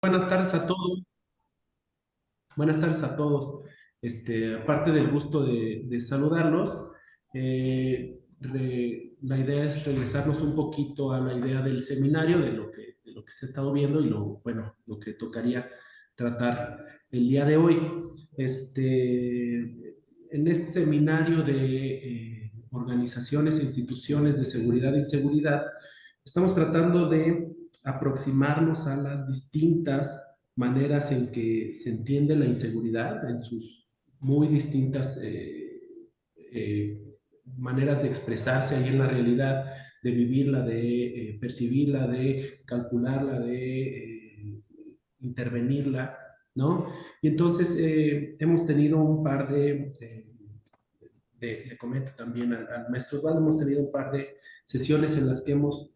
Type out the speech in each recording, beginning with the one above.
Buenas tardes a todos. Buenas tardes a todos. Aparte del gusto de saludarlos, la idea es regresarnos un poquito a la idea del seminario, de lo que se ha estado viendo y lo que tocaría tratar el día de hoy. En este seminario de organizaciones e instituciones de seguridad e inseguridad, estamos tratando de aproximarnos a las distintas maneras en que se entiende la inseguridad en sus muy distintas maneras de expresarse ahí en la realidad, de vivirla, de percibirla, de calcularla, de intervenirla, ¿no? Y entonces hemos tenido un par le comento también al maestro Osvaldo, hemos tenido un par de sesiones en las que hemos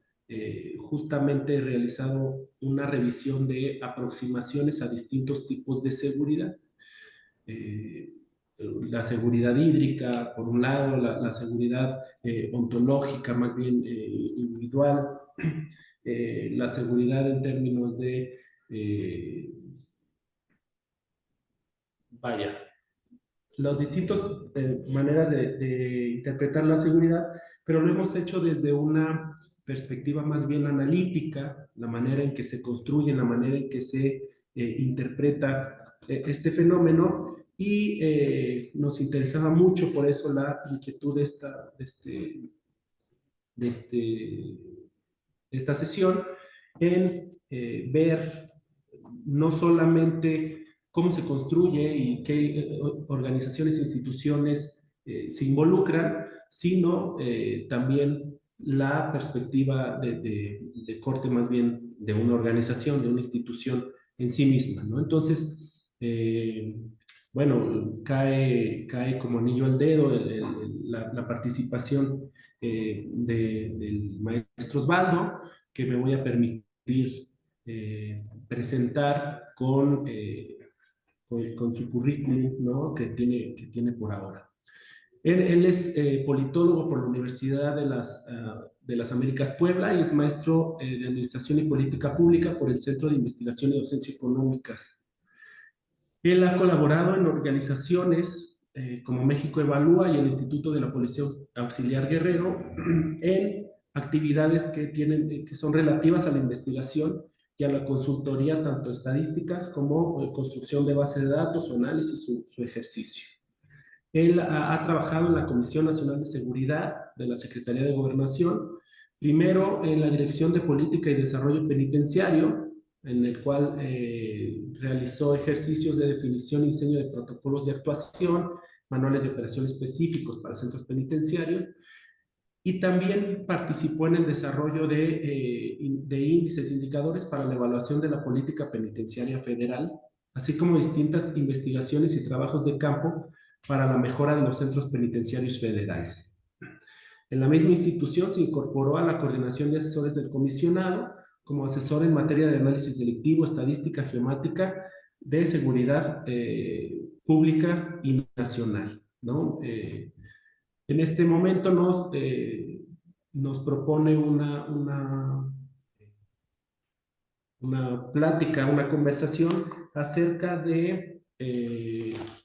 justamente realizado una revisión de aproximaciones a distintos tipos de seguridad. Eh, la seguridad hídrica, por un lado, la seguridad ontológica, más bien individual, la seguridad en términos de, vaya, las distintas maneras de interpretar la seguridad, pero lo hemos hecho desde una perspectiva más bien analítica, la manera en que se construye, la manera en que se interpreta este fenómeno y nos interesaba mucho por eso la inquietud de, este, de esta sesión en ver no solamente cómo se construye y qué organizaciones e instituciones se involucran, sino también la perspectiva de corte más bien de una organización, de una institución en sí misma, ¿no? Entonces, bueno, cae como anillo al dedo la participación del maestro Osvaldo, que me voy a permitir presentar con su currículum, ¿no? Que tiene por ahora. Él es politólogo por la Universidad de las Américas Puebla y es maestro de Administración y Política Pública por el Centro de Investigación y Docencia Económicas. Él ha colaborado en organizaciones como México Evalúa y el Instituto de la Policía Auxiliar Guerrero en actividades que son relativas a la investigación y a la consultoría, tanto estadísticas como construcción de base de datos o análisis, su ejercicio. Él ha trabajado en la Comisión Nacional de Seguridad de la Secretaría de Gobernación, primero en la Dirección de Política y Desarrollo Penitenciario, en el cual realizó ejercicios de definición y diseño de protocolos de actuación, manuales de operación específicos para centros penitenciarios, y también participó en el desarrollo de índices e indicadores para la evaluación de la política penitenciaria federal, así como distintas investigaciones y trabajos de campo para la mejora de los centros penitenciarios federales. En la misma institución se incorporó a la coordinación de asesores del comisionado como asesor en materia de análisis delictivo, estadística geomática, de seguridad pública y nacional, ¿no? En este momento nos propone una plática, una conversación acerca de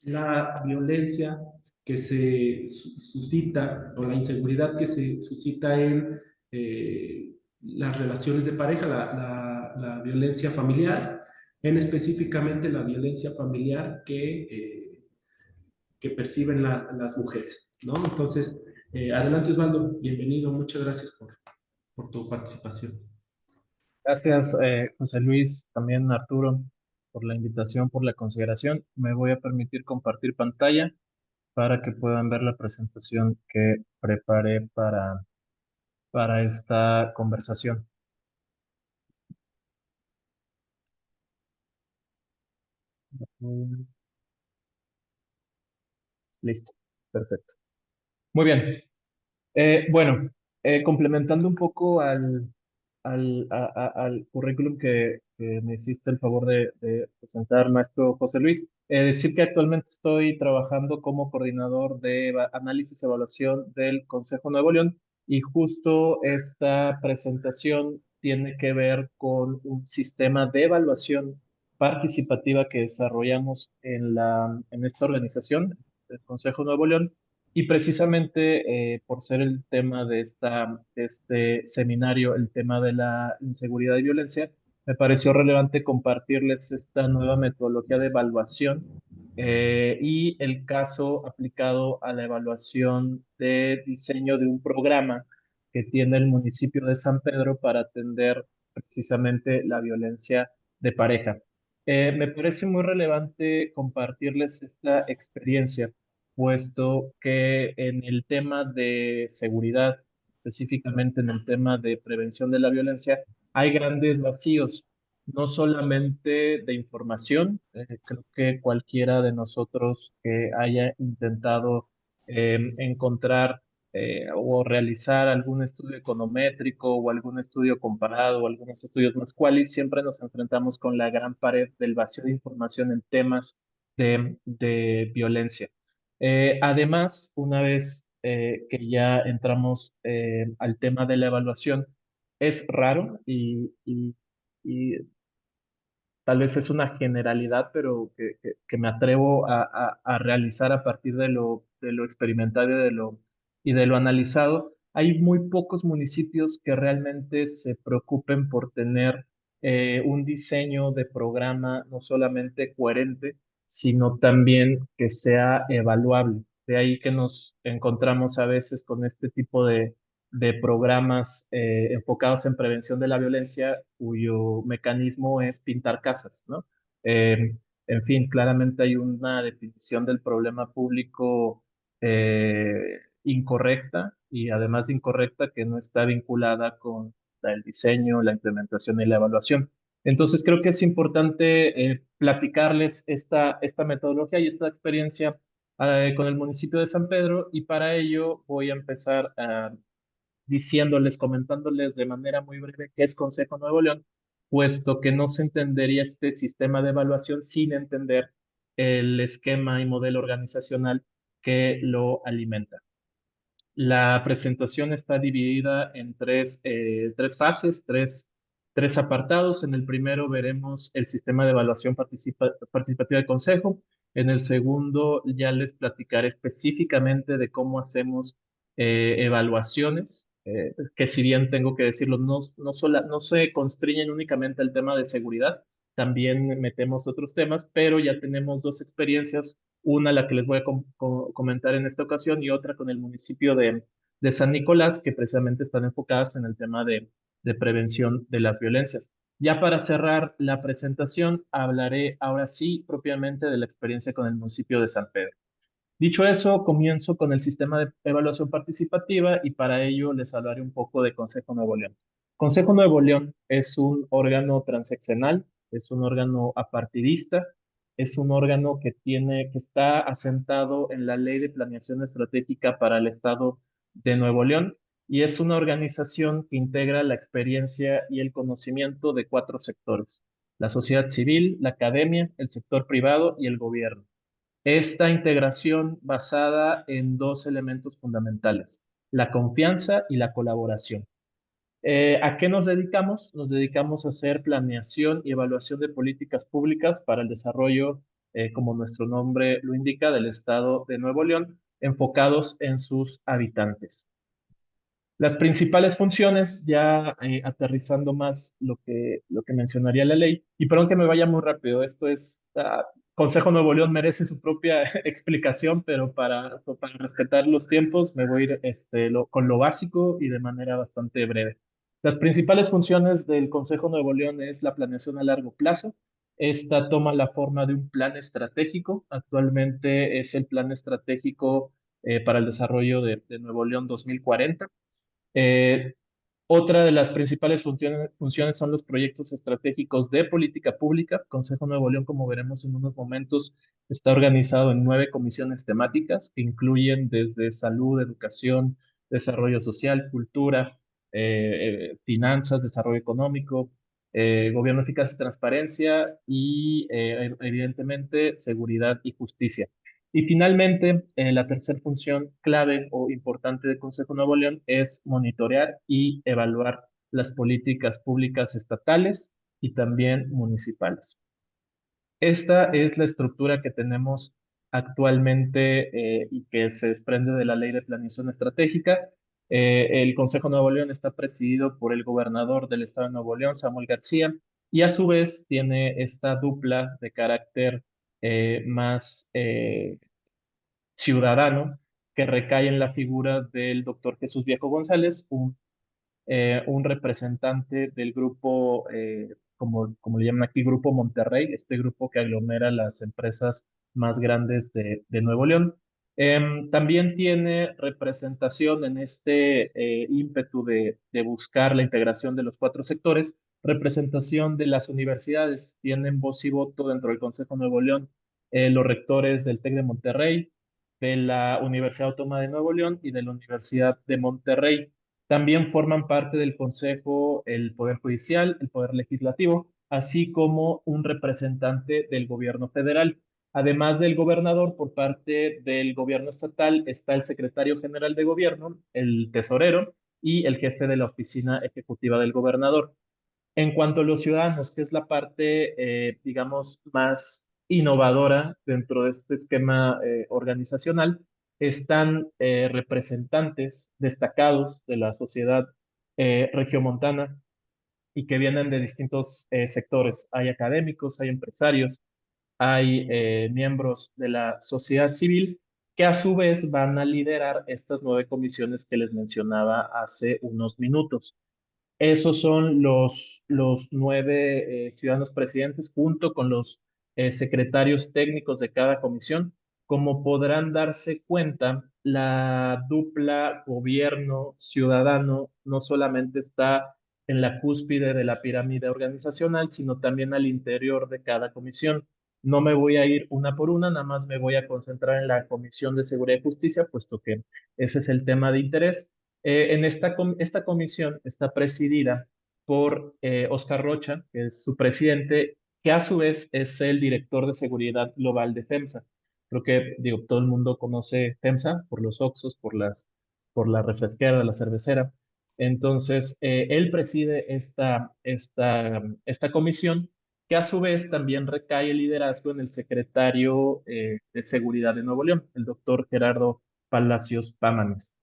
la violencia que se suscita o la inseguridad que se suscita en las relaciones de pareja, la violencia familiar, en específicamente la violencia familiar que perciben las mujeres, ¿no? Entonces, adelante Osvaldo, bienvenido, muchas gracias por tu participación. Gracias, José Luis, también Arturo, por la invitación, por la consideración. Me voy a permitir compartir pantalla para que puedan ver la presentación que preparé para esta conversación. Listo, perfecto. Muy bien. Bueno, complementando un poco al currículum que me hiciste el favor de presentar, maestro José Luis, decir que actualmente estoy trabajando como coordinador de análisis y evaluación del Consejo Nuevo León y justo esta presentación tiene que ver con un sistema de evaluación participativa que desarrollamos en esta organización, el Consejo Nuevo León, y precisamente por ser el tema de este seminario, el tema de la inseguridad y violencia, me pareció relevante compartirles esta nueva metodología de evaluación y el caso aplicado a la evaluación de diseño de un programa que tiene el municipio de San Pedro para atender precisamente la violencia de pareja. Me parece muy relevante compartirles esta experiencia, puesto que en el tema de seguridad, específicamente en el tema de prevención de la violencia, hay grandes vacíos, no solamente de información. Creo que cualquiera de nosotros que haya intentado encontrar o realizar algún estudio econométrico o algún estudio comparado o algunos estudios más cuales, siempre nos enfrentamos con la gran pared del vacío de información en temas de violencia. Además, una vez que ya entramos al tema de la evaluación, es raro y tal vez es una generalidad, pero que me atrevo a realizar a partir de lo experimentado y de lo analizado. Hay muy pocos municipios que realmente se preocupen por tener un diseño de programa no solamente coherente, sino también que sea evaluable. De ahí que nos encontramos a veces con este tipo de programas enfocados en prevención de la violencia, cuyo mecanismo es pintar casas, ¿no? En fin, claramente hay una definición del problema público incorrecta y además de incorrecta que no está vinculada con el diseño, la implementación y la evaluación. Entonces creo que es importante platicarles esta metodología y esta experiencia con el municipio de San Pedro y para ello voy a empezar diciéndoles, comentándoles de manera muy breve qué es Consejo Nuevo León, puesto que no se entendería este sistema de evaluación sin entender el esquema y modelo organizacional que lo alimenta. La presentación está dividida en tres fases, tres apartados. En el primero veremos el sistema de evaluación participativa del Consejo. En el segundo ya les platicaré específicamente de cómo hacemos evaluaciones, que si bien tengo que decirlo, no se constriñen únicamente al tema de seguridad, también metemos otros temas, pero ya tenemos dos experiencias, una la que les voy a comentar en esta ocasión y otra con el municipio de San Nicolás, que precisamente están enfocadas en el tema de prevención de las violencias. Ya para cerrar la presentación, hablaré ahora sí propiamente de la experiencia con el municipio de San Pedro. Dicho eso, comienzo con el sistema de evaluación participativa y para ello les hablaré un poco de Consejo Nuevo León. Consejo Nuevo León es un órgano transeccional, es un órgano apartidista, es un órgano que está asentado en la Ley de Planeación Estratégica para el Estado de Nuevo León y es una organización que integra la experiencia y el conocimiento de cuatro sectores: la sociedad civil, la academia, el sector privado y el gobierno. Esta integración basada en dos elementos fundamentales, la confianza y la colaboración. ¿A qué nos dedicamos? Nos dedicamos a hacer planeación y evaluación de políticas públicas para el desarrollo, como nuestro nombre lo indica, del Estado de Nuevo León, enfocados en sus habitantes. Las principales funciones, ya aterrizando más lo que mencionaría la ley, y perdón que me vaya muy rápido, esto es, Consejo Nuevo León merece su propia explicación, pero para respetar los tiempos me voy a ir con lo básico y de manera bastante breve. Las principales funciones del Consejo Nuevo León es la planeación a largo plazo. Esta toma la forma de un plan estratégico. Actualmente es el plan estratégico para el desarrollo de Nuevo León 2040. eh, Otra de las principales funciones son los proyectos estratégicos de política pública. Consejo Nuevo León, como veremos en unos momentos, está organizado en 9 comisiones temáticas que incluyen desde salud, educación, desarrollo social, cultura, finanzas, desarrollo económico, gobierno eficaz y transparencia y, evidentemente, seguridad y justicia. Y finalmente, la tercera función clave o importante del Consejo Nuevo León es monitorear y evaluar las políticas públicas estatales y también municipales. Esta es la estructura que tenemos actualmente y que se desprende de la Ley de Planeación Estratégica. El Consejo de Nuevo León está presidido por el gobernador del estado de Nuevo León, Samuel García, y a su vez tiene esta dupla de carácter más ciudadano que recae en la figura del doctor Jesús Viejo González, un representante del grupo, como le llaman aquí, Grupo Monterrey, este grupo que aglomera las empresas más grandes de Nuevo León. También tiene representación en este ímpetu de buscar la integración de los cuatro sectores, representación de las universidades. Tienen voz y voto dentro del Consejo de Nuevo León los rectores del TEC de Monterrey, de la Universidad Autónoma de Nuevo León y de la Universidad de Monterrey. También forman parte del Consejo el Poder Judicial, el Poder Legislativo, así como un representante del gobierno federal. Además del gobernador, por parte del gobierno estatal está el secretario general de gobierno, el tesorero y el jefe de la oficina ejecutiva del gobernador. En cuanto a los ciudadanos, que es la parte, digamos, más innovadora dentro de este esquema organizacional, están representantes destacados de la sociedad regiomontana y que vienen de distintos sectores. Hay académicos, hay empresarios, hay miembros de la sociedad civil que a su vez van a liderar estas 9 comisiones que les mencionaba hace unos minutos. Esos son los 9 ciudadanos presidentes junto con los secretarios técnicos de cada comisión. Como podrán darse cuenta, la dupla gobierno-ciudadano no solamente está en la cúspide de la pirámide organizacional, sino también al interior de cada comisión. No me voy a ir una por una, nada más me voy a concentrar en la Comisión de Seguridad y Justicia, puesto que ese es el tema de interés. Esta comisión está presidida por Oscar Rocha, que es su presidente, que a su vez es el director de seguridad global de FEMSA. Creo que, digo, todo el mundo conoce FEMSA por los Oxxos, por la refresquera, la cervecera. Entonces, él preside esta comisión, que a su vez también recae el liderazgo en el secretario de Seguridad de Nuevo León, el doctor Gerardo Palacios Pámanes.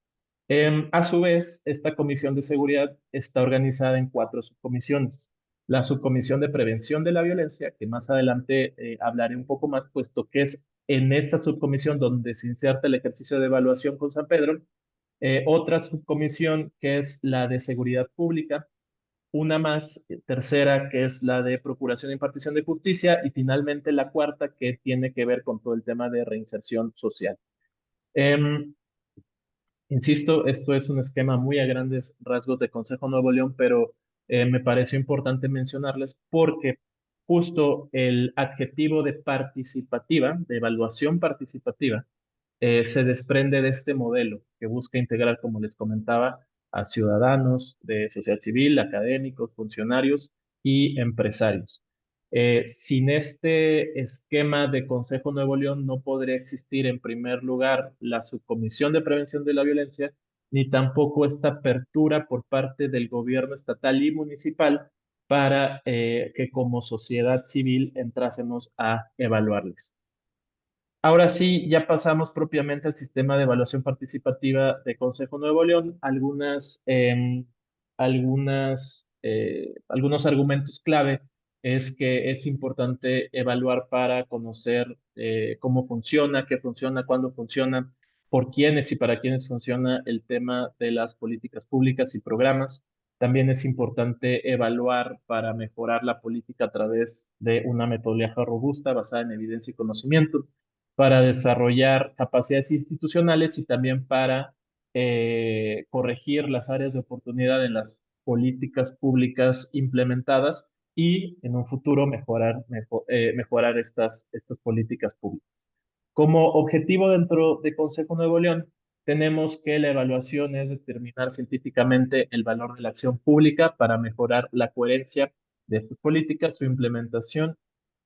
A su vez, esta comisión de seguridad está organizada en 4 subcomisiones. La subcomisión de prevención de la violencia, que más adelante hablaré un poco más, puesto que es en esta subcomisión donde se inserta el ejercicio de evaluación con San Pedro. Otra subcomisión que es la de seguridad pública, una más, tercera, que es la de procuración e impartición de justicia, y finalmente la cuarta, que tiene que ver con todo el tema de reinserción social. Em, Insisto, esto es un esquema muy a grandes rasgos de Consejo Nuevo León, pero me pareció importante mencionarles porque justo el adjetivo de participativa, de evaluación participativa, se desprende de este modelo que busca integrar, como les comentaba, a ciudadanos de sociedad civil, académicos, funcionarios y empresarios. Sin este esquema de Consejo Nuevo León no podría existir en primer lugar la Subcomisión de Prevención de la Violencia, ni tampoco esta apertura por parte del gobierno estatal y municipal para que como sociedad civil entrásemos a evaluarles. Ahora sí, ya pasamos propiamente al sistema de evaluación participativa de Consejo Nuevo León. Algunos argumentos clave es que es importante evaluar para conocer cómo funciona, qué funciona, cuándo funciona, por quiénes y para quiénes funciona el tema de las políticas públicas y programas. También es importante evaluar para mejorar la política a través de una metodología robusta basada en evidencia y conocimiento, para desarrollar capacidades institucionales y también para corregir las áreas de oportunidad en las políticas públicas implementadas y en un futuro mejorar estas políticas públicas. Como objetivo dentro de Consejo Nuevo León, tenemos que la evaluación es determinar científicamente el valor de la acción pública para mejorar la coherencia de estas políticas, su implementación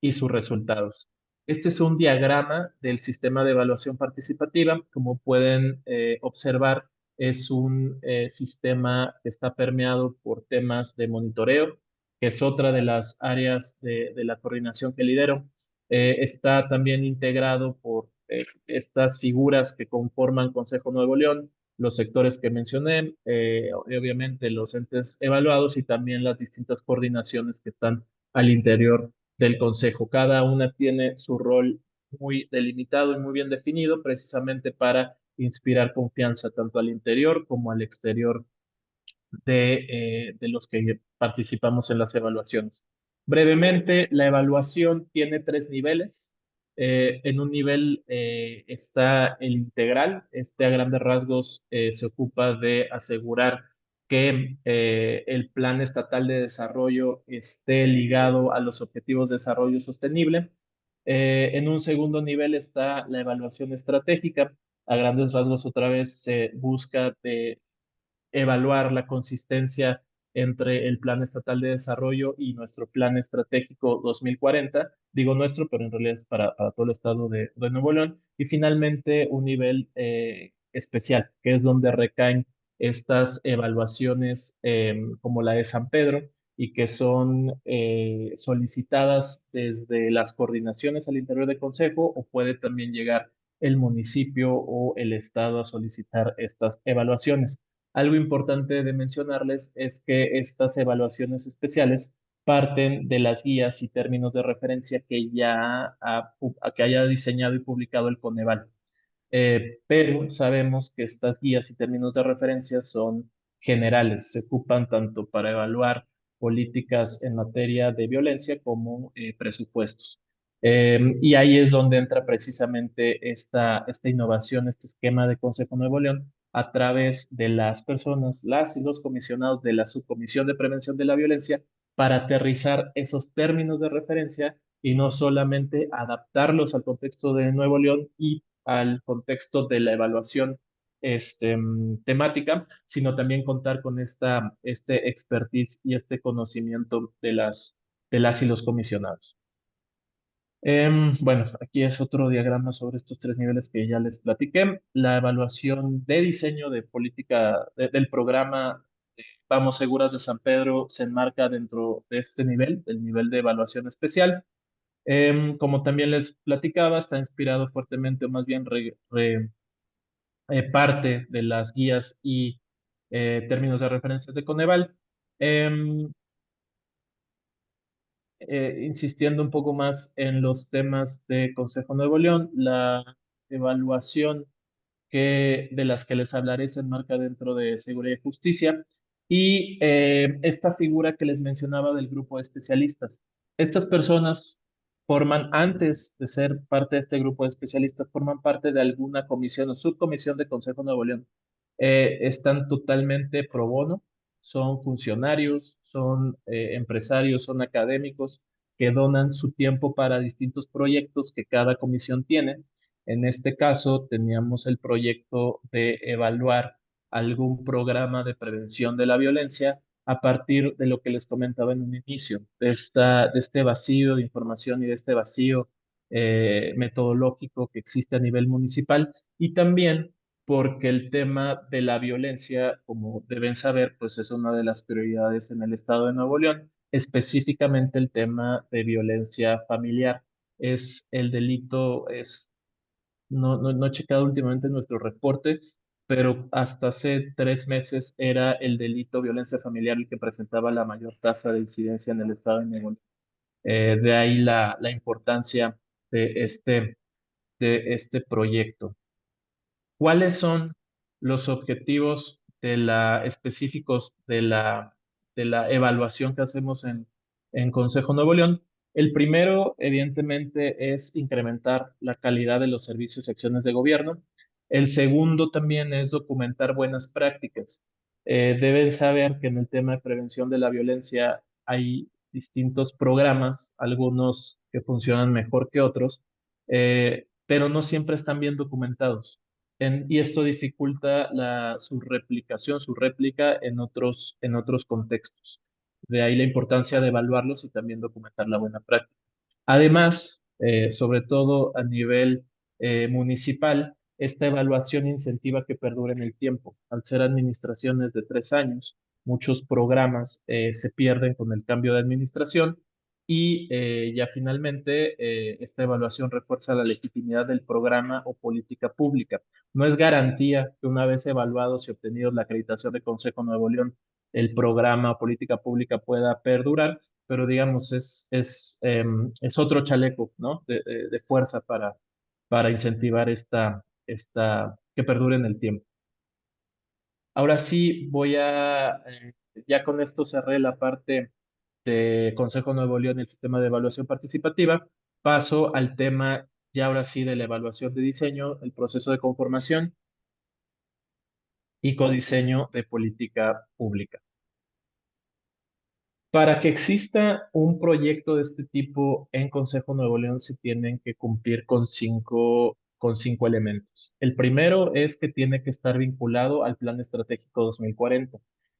y sus resultados. Este es un diagrama del sistema de evaluación participativa. Como pueden observar, es un sistema que está permeado por temas de monitoreo, que es otra de las áreas de la coordinación que lidero. Está también integrado por estas figuras que conforman Consejo Nuevo León, los sectores que mencioné, y obviamente los entes evaluados y también las distintas coordinaciones que están al interior del Consejo. Cada una tiene su rol muy delimitado y muy bien definido, precisamente para inspirar confianza tanto al interior como al exterior de los que participamos en las evaluaciones. Brevemente, la evaluación tiene tres niveles. En un nivel está el integral. Este a grandes rasgos se ocupa de asegurar que el plan estatal de desarrollo esté ligado a los objetivos de desarrollo sostenible. En un segundo nivel está la evaluación estratégica. A grandes rasgos, otra vez se busca de evaluar la consistencia entre el Plan Estatal de Desarrollo y nuestro Plan Estratégico 2040. Digo nuestro, pero en realidad es para todo el estado de Nuevo León. Y finalmente un nivel especial, que es donde recaen estas evaluaciones como la de San Pedro y que son solicitadas desde las coordinaciones al interior del Consejo o puede también llegar el municipio o el estado a solicitar estas evaluaciones. Algo importante de mencionarles es que estas evaluaciones especiales parten de las guías y términos de referencia que haya diseñado y publicado el Coneval. Pero sabemos que estas guías y términos de referencia son generales, se ocupan tanto para evaluar políticas en materia de violencia como presupuestos. Y ahí es donde entra precisamente esta innovación, este esquema de Consejo Nuevo León, a través de las personas, las y los comisionados de la Subcomisión de Prevención de la Violencia, para aterrizar esos términos de referencia y no solamente adaptarlos al contexto de Nuevo León y al contexto de la evaluación temática, sino también contar con este expertise y este conocimiento de las y los comisionados. Bueno, aquí es otro diagrama sobre estos tres niveles que ya les platiqué. La evaluación de diseño de política del programa Vamos Seguras de San Pedro se enmarca dentro de este nivel, el nivel de evaluación especial. Como también les platicaba, está inspirado fuertemente, o más bien parte de las guías y términos de referencia de Coneval. Em, Insistiendo un poco más en los temas de Consejo Nuevo León, la evaluación de las que les hablaré se enmarca dentro de Seguridad y Justicia y esta figura que les mencionaba del grupo de especialistas. Estas personas forman, antes de ser parte de este grupo de especialistas, forman parte de alguna comisión o subcomisión de Consejo Nuevo León. Están totalmente pro bono, son funcionarios, son empresarios, son académicos que donan su tiempo para distintos proyectos que cada comisión tiene. En este caso, teníamos el proyecto de evaluar algún programa de prevención de la violencia a partir de lo que les comentaba en un inicio, de este vacío de información y de este vacío metodológico que existe a nivel municipal y también porque el tema de la violencia, como deben saber, pues es una de las prioridades en el estado de Nuevo León, específicamente el tema de violencia familiar. Es el delito, no he checado últimamente nuestro reporte, pero hasta hace 3 meses era el delito violencia familiar el que presentaba la mayor tasa de incidencia en el estado de Nuevo León. De ahí la importancia de este proyecto. ¿Cuáles son los objetivos específicos de la evaluación que hacemos en Consejo Nuevo León? El primero, evidentemente, es incrementar la calidad de los servicios y acciones de gobierno. El segundo también es documentar buenas prácticas. Deben saber que en el tema de prevención de la violencia hay distintos programas, algunos que funcionan mejor que otros, pero no siempre están bien documentados y esto dificulta su replicación, su réplica en otros contextos. De ahí la importancia de evaluarlos y también documentar la buena práctica. Además, sobre todo a nivel municipal, esta evaluación incentiva que perdure en el tiempo. Al ser administraciones de 3 años, muchos programas se pierden con el cambio de administración y ya finalmente esta evaluación refuerza la legitimidad del programa o política pública. No es garantía que una vez evaluados y obtenidos la acreditación del Consejo Nuevo León, el programa o política pública pueda perdurar, pero digamos, es otro chaleco, ¿no? De fuerza para incentivar que perdure en el tiempo. Ahora sí, ya con esto cerré la parte de Consejo Nuevo León y el sistema de evaluación participativa. Paso al tema ya ahora sí de la evaluación de diseño, el proceso de conformación y codiseño de política pública. Para que exista un proyecto de este tipo en Consejo Nuevo León se tienen que cumplir con cinco elementos. El primero es que tiene que estar vinculado al Plan Estratégico 2040.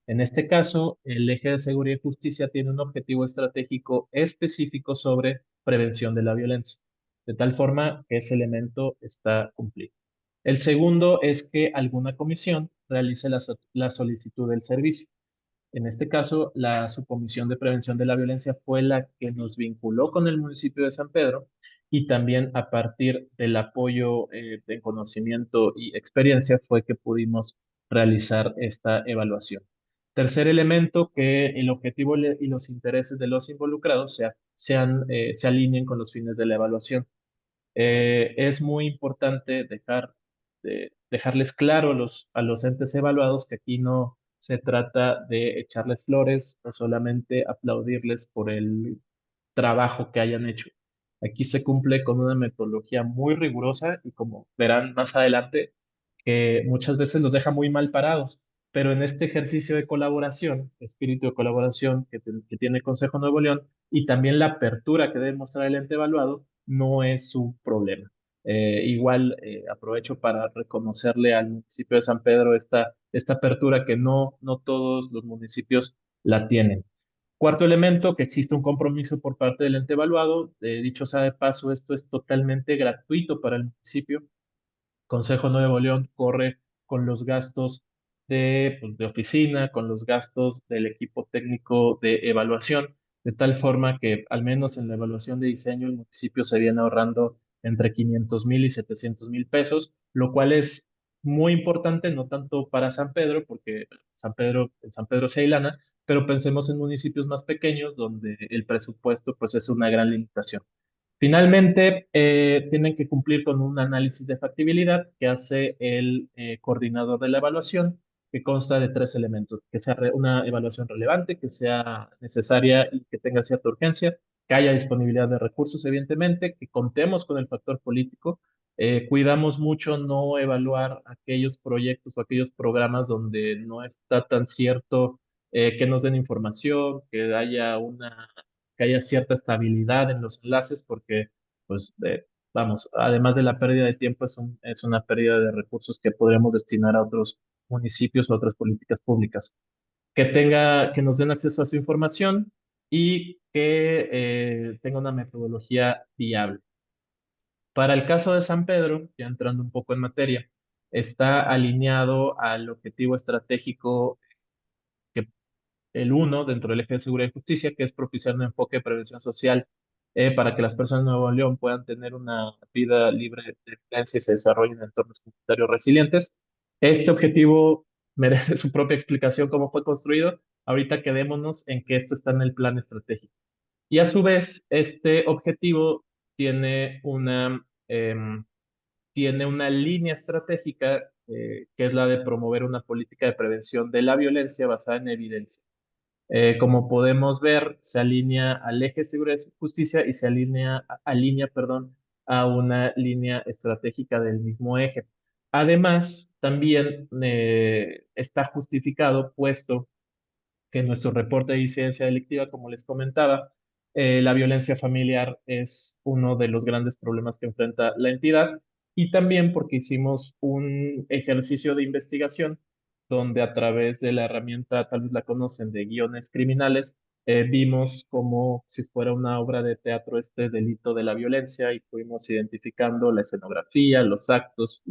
En este caso, el eje de seguridad y justicia tiene un objetivo estratégico específico sobre prevención de la violencia, de tal forma que ese elemento está cumplido. El segundo es que alguna comisión realice la solicitud del servicio. En este caso, la Subcomisión de Prevención de la Violencia fue la que nos vinculó con el municipio de San Pedro y también a partir del apoyo de conocimiento y experiencia fue que pudimos realizar esta evaluación. Tercer elemento, que el objetivo y los intereses de los involucrados se alineen con los fines de la evaluación. Es muy importante dejarles claro a los entes evaluados que aquí no se trata de echarles flores o solamente aplaudirles por el trabajo que hayan hecho. Aquí se cumple con una metodología muy rigurosa y como verán más adelante, que muchas veces los deja muy mal parados. Pero en este ejercicio de colaboración, espíritu de colaboración que tiene Consejo Nuevo León y también la apertura que debe mostrar el ente evaluado, no es un problema. Igual aprovecho para reconocerle al municipio de San Pedro esta apertura que no todos los municipios la tienen. Cuarto elemento, que existe un compromiso por parte del ente evaluado. Dicho sea de paso, esto es totalmente gratuito para el municipio. Consejo Nuevo León corre con los gastos de oficina, con los gastos del equipo técnico de evaluación, de tal forma que al menos en la evaluación de diseño el municipio se viene ahorrando entre 500,000 y 700,000 pesos, lo cual es muy importante, no tanto para San Pedro, porque en San Pedro se hilana, pero pensemos en municipios más pequeños donde el presupuesto pues es una gran limitación. Finalmente, tienen que cumplir con un análisis de factibilidad que hace el coordinador de la evaluación, que consta de tres elementos: que sea una evaluación relevante, que sea necesaria y que tenga cierta urgencia, que haya disponibilidad de recursos, evidentemente, que contemos con el factor político. Cuidamos mucho no evaluar aquellos proyectos o aquellos programas donde no está tan cierto que nos den información, que haya cierta estabilidad en los enlaces, porque, pues, vamos, además de la pérdida de tiempo, es una pérdida de recursos que podríamos destinar a otros municipios o a otras políticas públicas. Que nos den acceso a su información y que tenga una metodología viable. Para el caso de San Pedro, ya entrando un poco en materia, está alineado al objetivo estratégico que el uno dentro del eje de seguridad y justicia, que es propiciar un enfoque de prevención social para que las personas de Nuevo León puedan tener una vida libre de violencia y se desarrollen en entornos comunitarios resilientes. Este objetivo merece su propia explicación cómo fue construido. Ahorita quedémonos en que esto está en el plan estratégico. Y a su vez, este objetivo tiene una línea estratégica que es la de promover una política de prevención de la violencia basada en evidencia. Como podemos ver, se alinea al eje de seguridad y justicia y se alinea, perdón, a una línea estratégica del mismo eje. Además, también está justificado, puesto que en nuestro reporte de incidencia delictiva, como les comentaba, la violencia familiar es uno de los grandes problemas que enfrenta la entidad y también porque hicimos un ejercicio de investigación donde a través de la herramienta, tal vez la conocen, de guiones criminales, vimos como si fuera una obra de teatro este delito de la violencia y fuimos identificando la escenografía, los actores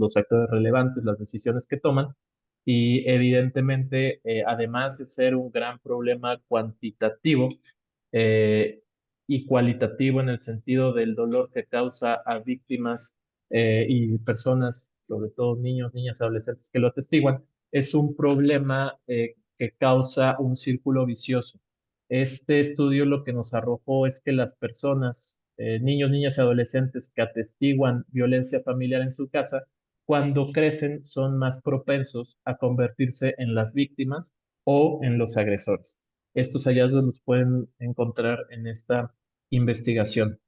relevantes, las decisiones que toman y evidentemente, además de ser un gran problema cuantitativo, eh, y cualitativo en el sentido del dolor que causa a víctimas y personas, sobre todo niños, niñas, adolescentes que lo atestiguan, es un problema que causa un círculo vicioso. Este estudio lo que nos arrojó es que las personas, niños, niñas y adolescentes que atestiguan violencia familiar en su casa, cuando crecen son más propensos a convertirse en las víctimas o en los agresores. Estos hallazgos los pueden encontrar en esta investigación.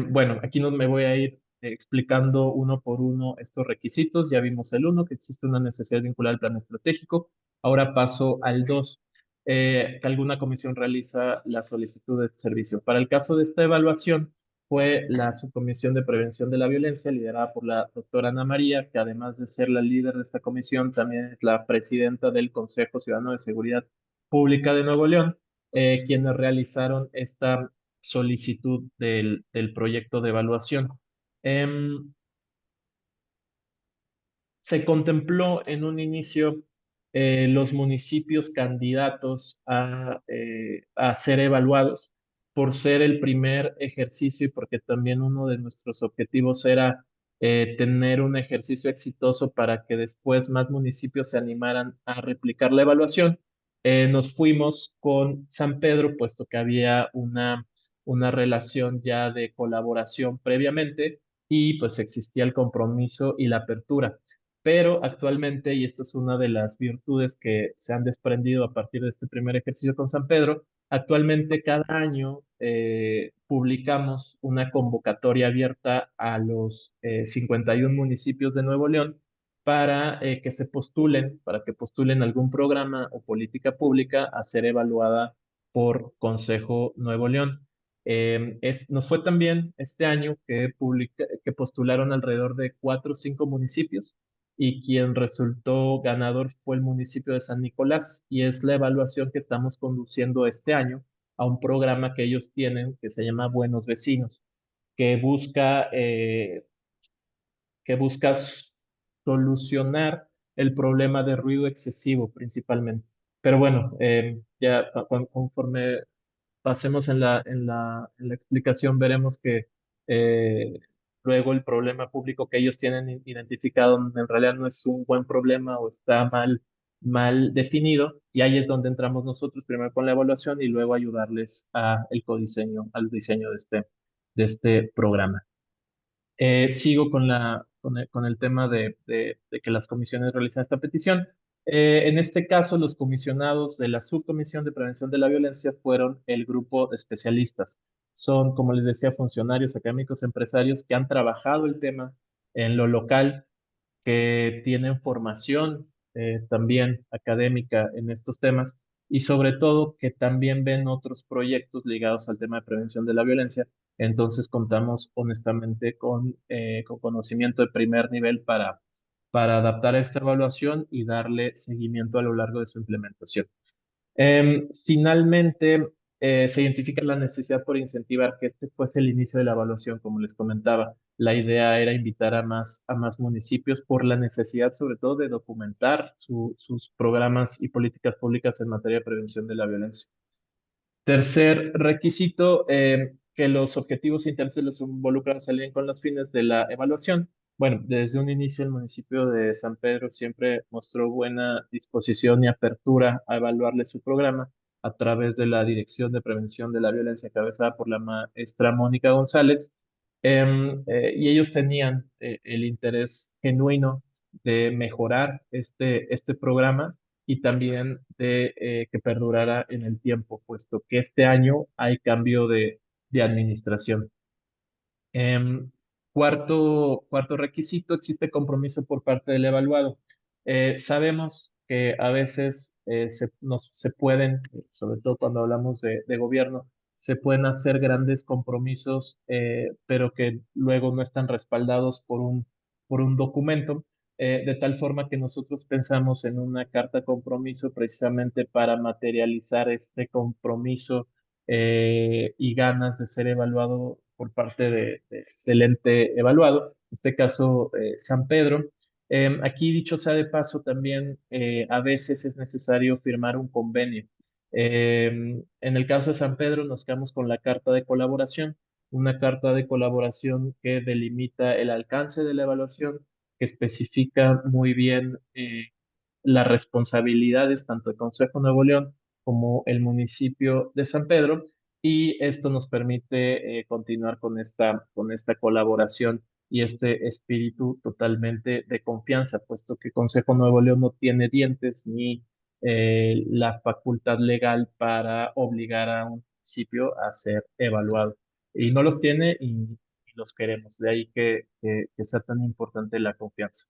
Bueno, aquí no me voy a ir explicando uno por uno estos requisitos. Ya vimos el uno, que existe una necesidad vinculada al plan estratégico. Ahora paso al dos, que alguna comisión realiza la solicitud de servicio. Para el caso de esta evaluación, fue la Subcomisión de Prevención de la Violencia, liderada por la doctora Ana María, que además de ser la líder de esta comisión, también es la presidenta del Consejo Ciudadano de Seguridad Pública de Nuevo León, quienes realizaron esta solicitud del proyecto de evaluación. Em, Se contempló en un inicio los municipios candidatos a ser evaluados por ser el primer ejercicio y porque también uno de nuestros objetivos era tener un ejercicio exitoso para que después más municipios se animaran a replicar la evaluación. Nos fuimos con San Pedro, puesto que había una relación ya de colaboración previamente y pues existía el compromiso y la apertura. Pero actualmente, y esta es una de las virtudes que se han desprendido a partir de este primer ejercicio con San Pedro, actualmente cada año publicamos una convocatoria abierta a los 51 municipios de Nuevo León para que se postulen, para que postulen algún programa o política pública a ser evaluada por Consejo Nuevo León. Nos fue también este año que postularon alrededor de 4 o 5 municipios y quien resultó ganador fue el municipio de San Nicolás y es la evaluación que estamos conduciendo este año a un programa que ellos tienen que se llama Buenos Vecinos, que busca solucionar el problema de ruido excesivo principalmente. Pero bueno, ya conforme pasemos en la explicación, veremos que eh, luego el problema público que ellos tienen identificado en realidad no es un buen problema o está mal definido, y ahí es donde entramos nosotros, primero con la evaluación y luego ayudarles al diseño de este programa. Sigo con el tema de que las comisiones realizan esta petición. En este caso, los comisionados de la Subcomisión de Prevención de la Violencia fueron el grupo de especialistas. Son, como les decía, funcionarios académicos, empresarios que han trabajado el tema en lo local, que tienen formación también académica en estos temas y sobre todo que también ven otros proyectos ligados al tema de prevención de la violencia. Entonces contamos honestamente con conocimiento de primer nivel para adaptar esta evaluación y darle seguimiento a lo largo de su implementación. Finalmente, se identifica la necesidad por incentivar que este fuese el inicio de la evaluación, como les comentaba. La idea era invitar a más municipios por la necesidad, sobre todo, de documentar sus programas y políticas públicas en materia de prevención de la violencia. Tercer requisito, que los objetivos e intereses de los involucrados se alineen con los fines de la evaluación. Bueno, desde un inicio el municipio de San Pedro siempre mostró buena disposición y apertura a evaluarle su programa a través de la Dirección de Prevención de la Violencia encabezada por la maestra Mónica González. Y ellos tenían el interés genuino de mejorar este programa y también de que perdurara en el tiempo, puesto que este año hay cambio de administración. Em, cuarto requisito, existe compromiso por parte del evaluado. Sabemos que a veces se pueden, sobre todo cuando hablamos de gobierno, se pueden hacer grandes compromisos, pero que luego no están respaldados por un documento, de tal forma que nosotros pensamos en una carta compromiso precisamente para materializar este compromiso y ganas de ser evaluado por parte del ente evaluado, en este caso San Pedro. Aquí, dicho sea de paso, también a veces es necesario firmar un convenio. En el caso de San Pedro nos quedamos con la carta de colaboración, una carta de colaboración que delimita el alcance de la evaluación, que especifica muy bien las responsabilidades tanto del Consejo Nuevo León como el municipio de San Pedro, y esto nos permite continuar con esta colaboración y este espíritu totalmente de confianza, puesto que Consejo Nuevo León no tiene dientes ni la facultad legal para obligar a un municipio a ser evaluado. Y no los tiene y los queremos. De ahí que sea tan importante la confianza.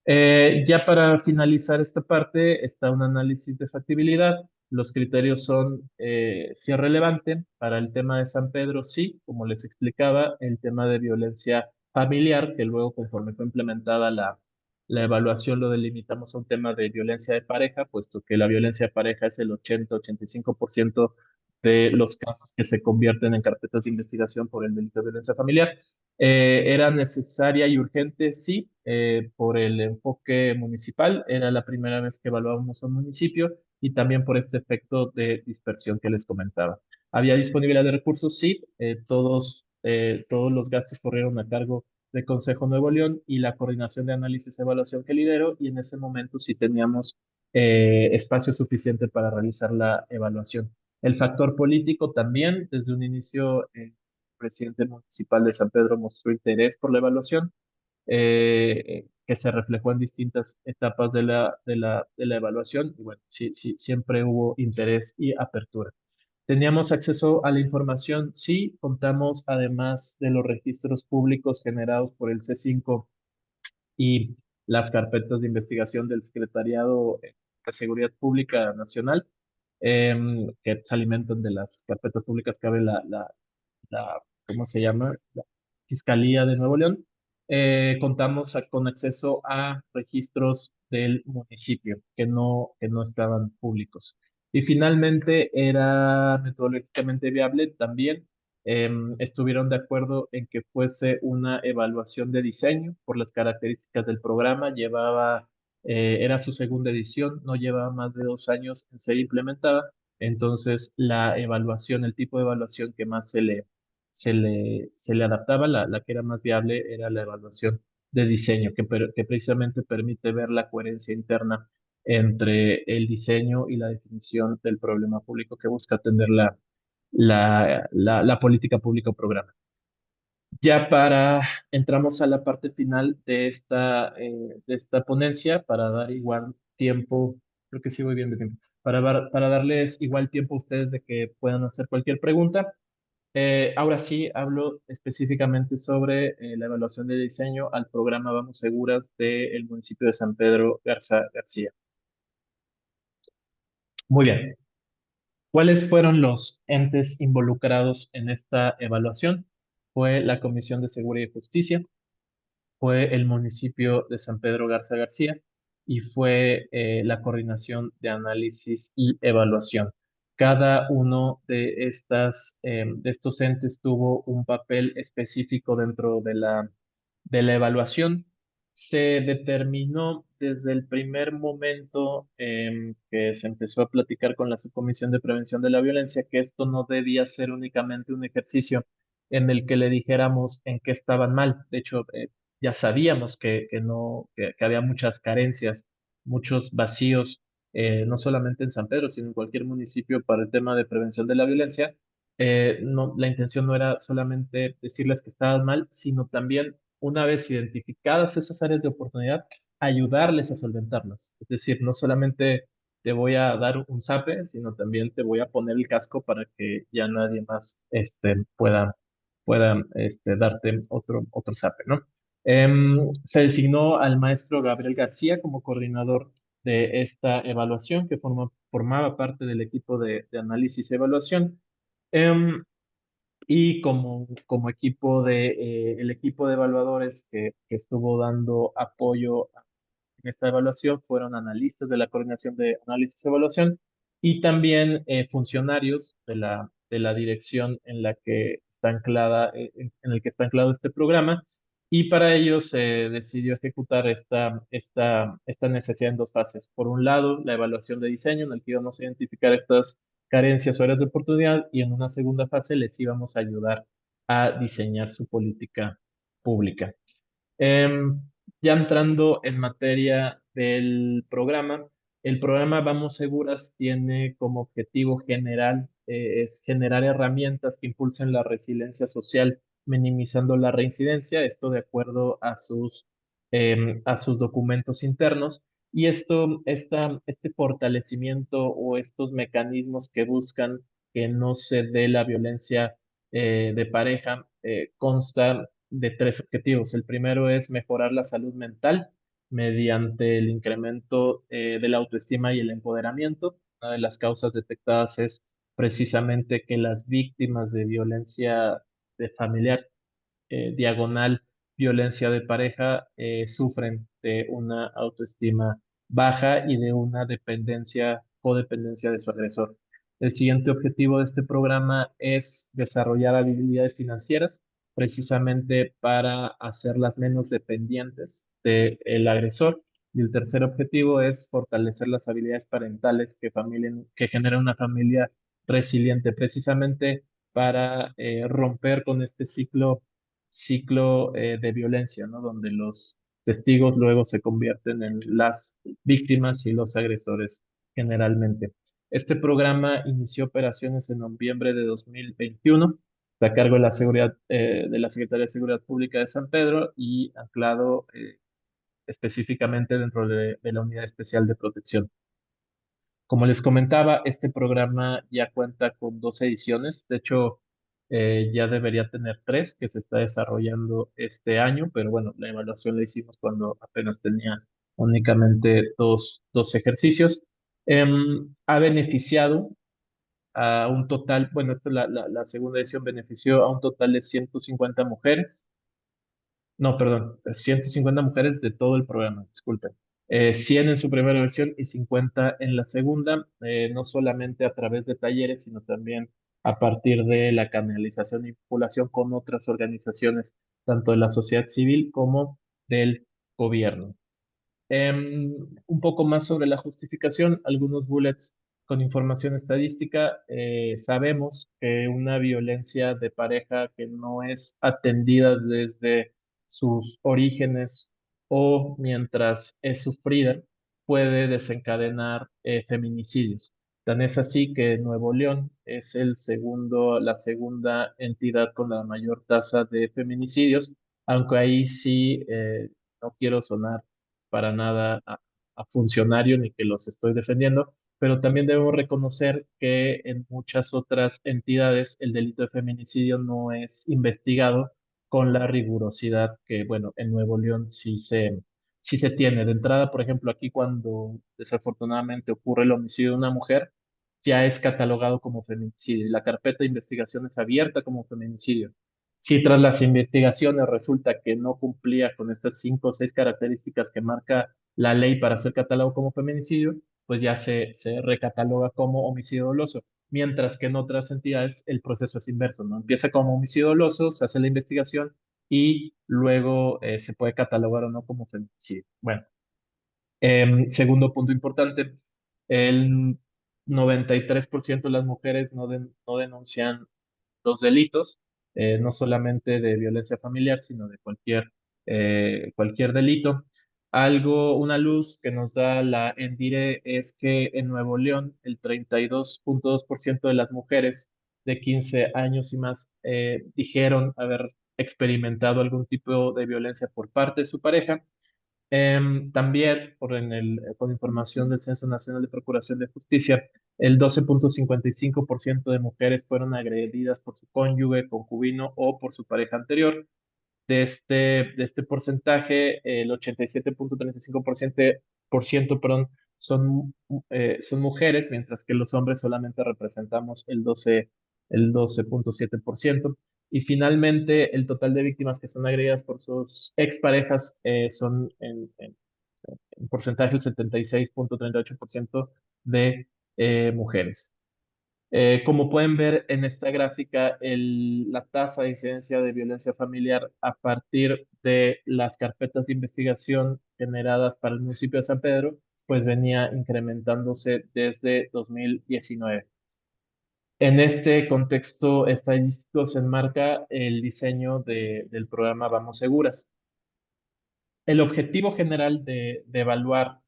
Ya para finalizar esta parte, está un análisis de factibilidad. Los criterios son si es relevante para el tema de San Pedro, sí, como les explicaba, el tema de violencia familiar, que luego conforme fue implementada la evaluación lo delimitamos a un tema de violencia de pareja, puesto que la violencia de pareja es el 80-85% de los casos que se convierten en carpetas de investigación por el delito de violencia familiar. Era necesaria y urgente, sí, por el enfoque municipal. Era la primera vez que evaluábamos a un municipio y también por este efecto de dispersión que les comentaba. ¿Había disponibilidad de recursos? Sí, todos los gastos corrieron a cargo del Consejo Nuevo León y la coordinación de análisis y evaluación que lidero, y en ese momento sí teníamos espacio suficiente para realizar la evaluación. El factor político también, desde un inicio, presidente municipal de San Pedro mostró interés por la evaluación, que se reflejó en distintas etapas de la evaluación. Y bueno, sí, sí, siempre hubo interés y apertura. ¿Teníamos acceso a la información? Sí, contamos además de los registros públicos generados por el C5 y las carpetas de investigación del Secretariado de Seguridad Pública Nacional, que se alimentan de las carpetas públicas que abre ¿cómo se llama? La Fiscalía de Nuevo León. Contamos con acceso a registros del municipio que no estaban públicos. Y finalmente era metodológicamente viable también. Estuvieron de acuerdo en que fuese una evaluación de diseño por las características del programa. Era su segunda edición, no llevaba más de 2 años en ser implementada. Entonces, la evaluación, el tipo de evaluación que más se le adaptaba, la que era más viable, era la evaluación de diseño, que precisamente permite ver la coherencia interna entre el diseño y la definición del problema público que busca atender la política pública o programa. Ya entramos a la parte final de esta ponencia para dar igual tiempo, creo que sí voy bien de tiempo, para darles igual tiempo a ustedes de que puedan hacer cualquier pregunta. Ahora sí, hablo específicamente sobre la evaluación de diseño al programa Vamos Seguras del municipio de San Pedro Garza García. Muy bien. ¿Cuáles fueron los entes involucrados en esta evaluación? Fue la Comisión de Seguridad y Justicia, fue el municipio de San Pedro Garza García y fue la Coordinación de Análisis y Evaluación. Cada uno de estos entes tuvo un papel específico dentro de la evaluación. Se determinó desde el primer momento que se empezó a platicar con la Subcomisión de Prevención de la Violencia que esto no debía ser únicamente un ejercicio en el que le dijéramos en qué estaban mal. De hecho, ya sabíamos que no, que había muchas carencias, muchos vacíos, no solamente en San Pedro, sino en cualquier municipio para el tema de prevención de la violencia. No, la intención no era solamente decirles que estaban mal, sino también, una vez identificadas esas áreas de oportunidad, ayudarles a solventarlas. Es decir, no solamente te voy a dar un zape, sino también te voy a poner el casco para que ya nadie más pueda darte otro zape, ¿no? Se designó al maestro Gabriel García como coordinador de esta evaluación, que formaba parte del equipo de análisis y evaluación. Em, y como el equipo de evaluadores que estuvo dando apoyo en esta evaluación fueron analistas de la coordinación de análisis y evaluación y también funcionarios de la dirección en la que está anclada, en el que está anclado este programa, Y para ello se decidió ejecutar esta necesidad en dos fases. Por un lado, la evaluación de diseño, en el que íbamos a identificar estas carencias o áreas de oportunidad, y en una segunda fase les íbamos a ayudar a diseñar su política pública. Em, ya entrando en materia del programa, el programa Vamos Seguras tiene como objetivo general es generar herramientas que impulsen la resiliencia social, minimizando la reincidencia, esto de acuerdo a sus documentos internos. Y este fortalecimiento o estos mecanismos que buscan que no se dé la violencia de pareja consta de tres objetivos. El primero es mejorar la salud mental mediante el incremento de la autoestima y el empoderamiento. Una de las causas detectadas es precisamente que las víctimas de violencia de familiar diagonal violencia de pareja sufren de una autoestima baja y de una codependencia de su agresor. El siguiente objetivo de este programa es desarrollar habilidades financieras precisamente para hacerlas menos dependientes del agresor. Y el tercer objetivo es fortalecer las habilidades parentales que generen una familia resiliente, precisamente para romper con este ciclo de violencia, ¿no? Donde los testigos luego se convierten en las víctimas y los agresores generalmente. Este programa inició operaciones en noviembre de 2021, está a cargo de de la Secretaría de Seguridad Pública de San Pedro y anclado específicamente dentro de la Unidad Especial de Protección. Como les comentaba, este programa ya cuenta con dos ediciones. De hecho, ya debería tener tres que se está desarrollando este año, pero bueno, la evaluación la hicimos cuando apenas tenía únicamente dos ejercicios. Ha beneficiado a un total, bueno, esta es la segunda edición, benefició a un total de 150 mujeres, no, perdón, 150 mujeres de todo el programa, disculpen. 100 en su primera versión y 50 en la segunda, no solamente a través de talleres, sino también a partir de la canalización y vinculación con otras organizaciones, tanto de la sociedad civil como del gobierno. Un poco más sobre la justificación, algunos bullets con información estadística. Sabemos que una violencia de pareja que no es atendida desde sus orígenes o mientras es sufrida puede desencadenar feminicidios. Tan es así que Nuevo León es la segunda entidad con la mayor tasa de feminicidios, aunque ahí sí no quiero sonar para nada a funcionario ni que los estoy defendiendo, pero también debemos reconocer que en muchas otras entidades el delito de feminicidio no es investigado con la rigurosidad que, bueno, en Nuevo León sí se tiene. De entrada, por ejemplo, aquí cuando desafortunadamente ocurre el homicidio de una mujer, ya es catalogado como feminicidio y la carpeta de investigación es abierta como feminicidio. Si tras las investigaciones resulta que no cumplía con estas cinco o seis características que marca la ley para ser catalogado como feminicidio, pues ya se recataloga como homicidio doloso. Mientras que en otras entidades el proceso es inverso, ¿no? Empieza como homicidio doloso, se hace la investigación y luego se puede catalogar o no como feminicidio. Bueno, segundo punto importante, el 93% de las mujeres no denuncian los delitos, no solamente de violencia familiar, sino de cualquier delito. Una luz que nos da la ENDIRE es que en Nuevo León el 32.2% de las mujeres de 15 años y más dijeron haber experimentado algún tipo de violencia por parte de su pareja. También, con información del Censo Nacional de Procuración de Justicia, el 12.55% de mujeres fueron agredidas por su cónyuge, concubino o por su pareja anterior. De este porcentaje, el 87.35%, perdón, son mujeres, mientras que los hombres solamente representamos el 12.7%. Y finalmente, el total de víctimas que son agredidas por sus exparejas son en porcentaje el 76.38% de mujeres. Como pueden ver en esta gráfica, la tasa de incidencia de violencia familiar a partir de las carpetas de investigación generadas para el municipio de San Pedro, pues venía incrementándose desde 2019. En este contexto estadístico se enmarca el diseño del programa Vamos Seguras. El objetivo general de evaluar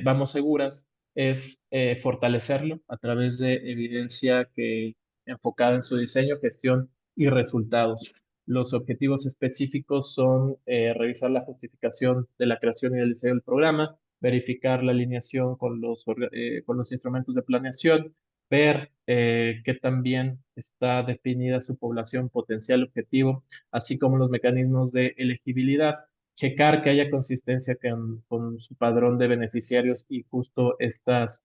Vamos Seguras es fortalecerlo a través de evidencia enfocada en su diseño, gestión y resultados. Los objetivos específicos son revisar la justificación de la creación y del diseño del programa, verificar la alineación con los instrumentos de planeación, ver qué también está definida su población potencial objetivo, así como los mecanismos de elegibilidad, checar que haya consistencia con su padrón de beneficiarios y justo estas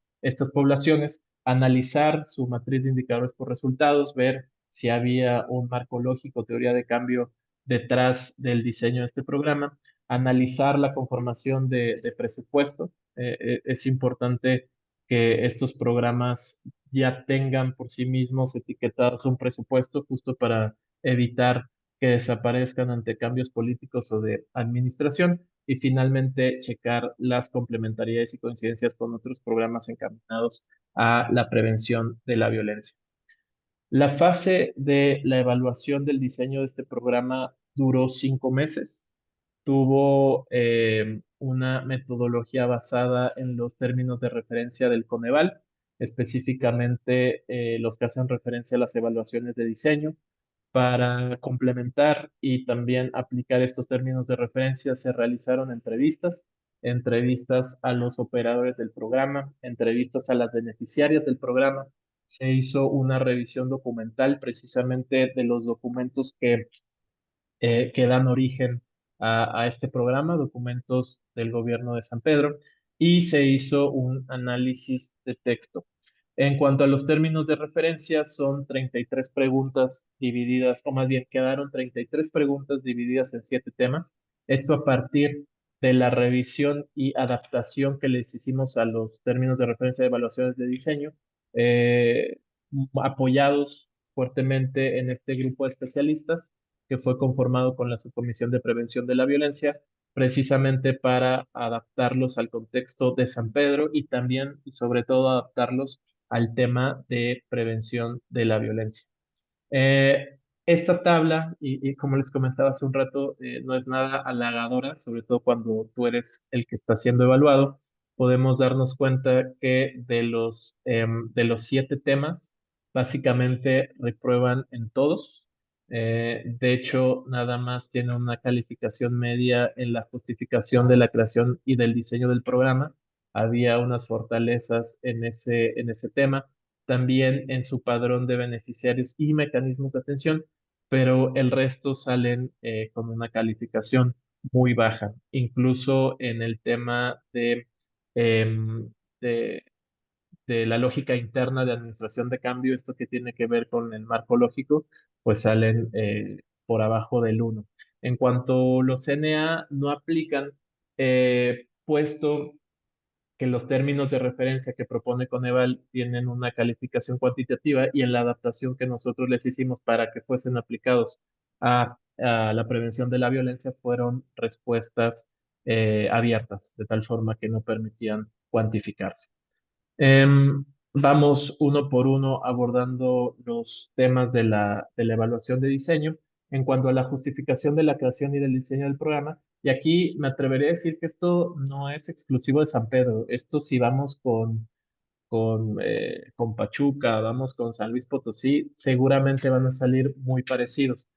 poblaciones, analizar su matriz de indicadores por resultados, ver si había un marco lógico, teoría de cambio detrás del diseño de este programa, analizar la conformación de presupuesto. Es importante que estos programas ya tengan por sí mismos etiquetados un presupuesto justo para evitar que desaparezcan ante cambios políticos o de administración y finalmente checar las complementariedades y coincidencias con otros programas encaminados a la prevención de la violencia. La fase de la evaluación del diseño de este programa duró 5 meses. Tuvo una metodología basada en los términos de referencia del Coneval, específicamente los que hacen referencia a las evaluaciones de diseño. Para complementar y también aplicar estos términos de referencia, se realizaron entrevistas a los operadores del programa, entrevistas a las beneficiarias del programa. Se hizo una revisión documental precisamente de los documentos que dan origen a este programa, documentos del gobierno de San Pedro, y se hizo un análisis de texto. En cuanto a los términos de referencia, son 33 preguntas divididas, o más bien quedaron 33 preguntas divididas en 7 temas. Esto a partir de la revisión y adaptación que les hicimos a los términos de referencia de evaluaciones de diseño, eh, apoyados fuertemente en este grupo de especialistas que fue conformado con la Subcomisión de Prevención de la Violencia, precisamente para adaptarlos al contexto de San Pedro y también y sobre todo adaptarlos al tema de prevención de la violencia. Esta tabla, y como les comentaba hace un rato, no es nada halagadora, sobre todo cuando tú eres el que está siendo evaluado. Podemos darnos cuenta que de los 7 temas, básicamente reprueban en todos. De hecho, nada más tiene una calificación media en la justificación de la creación y del diseño del programa. Había unas fortalezas en ese tema, también en su padrón de beneficiarios y mecanismos de atención, pero el resto salen con una calificación muy baja. Incluso en el tema em, de, de la lógica interna de administración de cambio, esto que tiene que ver con el marco lógico, pues salen por abajo del 1. En cuanto los NA no aplican, puesto que los términos de referencia que propone Coneval tienen una calificación cuantitativa y en la adaptación que nosotros les hicimos para que fuesen aplicados a la prevención de la violencia fueron respuestas abiertas, de tal forma que no permitían cuantificarse. Vamos uno por uno abordando los temas de la evaluación de diseño. En cuanto a la justificación de la creación y del diseño del programa, y aquí me atreveré a decir que esto no es exclusivo de San Pedro. Esto si vamos con Pachuca, vamos con San Luis Potosí, seguramente van a salir muy parecidos.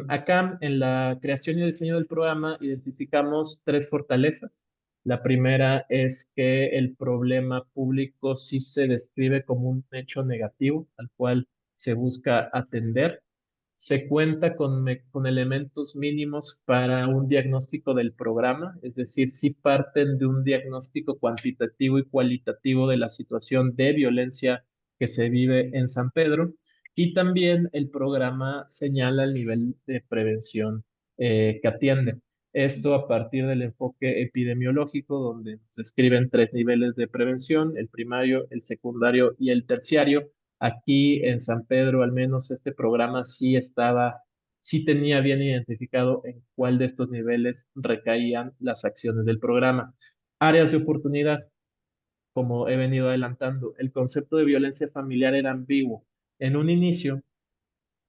Acá en la creación y diseño del programa identificamos 3 fortalezas. La primera es que el problema público sí se describe como un hecho negativo al cual se busca atender. Se cuenta con elementos mínimos para un diagnóstico del programa, es decir, sí parten de un diagnóstico cuantitativo y cualitativo de la situación de violencia que se vive en San Pedro. Y también el programa señala el nivel de prevención que atiende. Esto a partir del enfoque epidemiológico, donde nos describen tres niveles de prevención: el primario, el secundario y el terciario. Aquí en San Pedro, al menos este programa sí tenía bien identificado en cuál de estos niveles recaían las acciones del programa. Áreas de oportunidad, como he venido adelantando, el concepto de violencia familiar era ambiguo. En un inicio,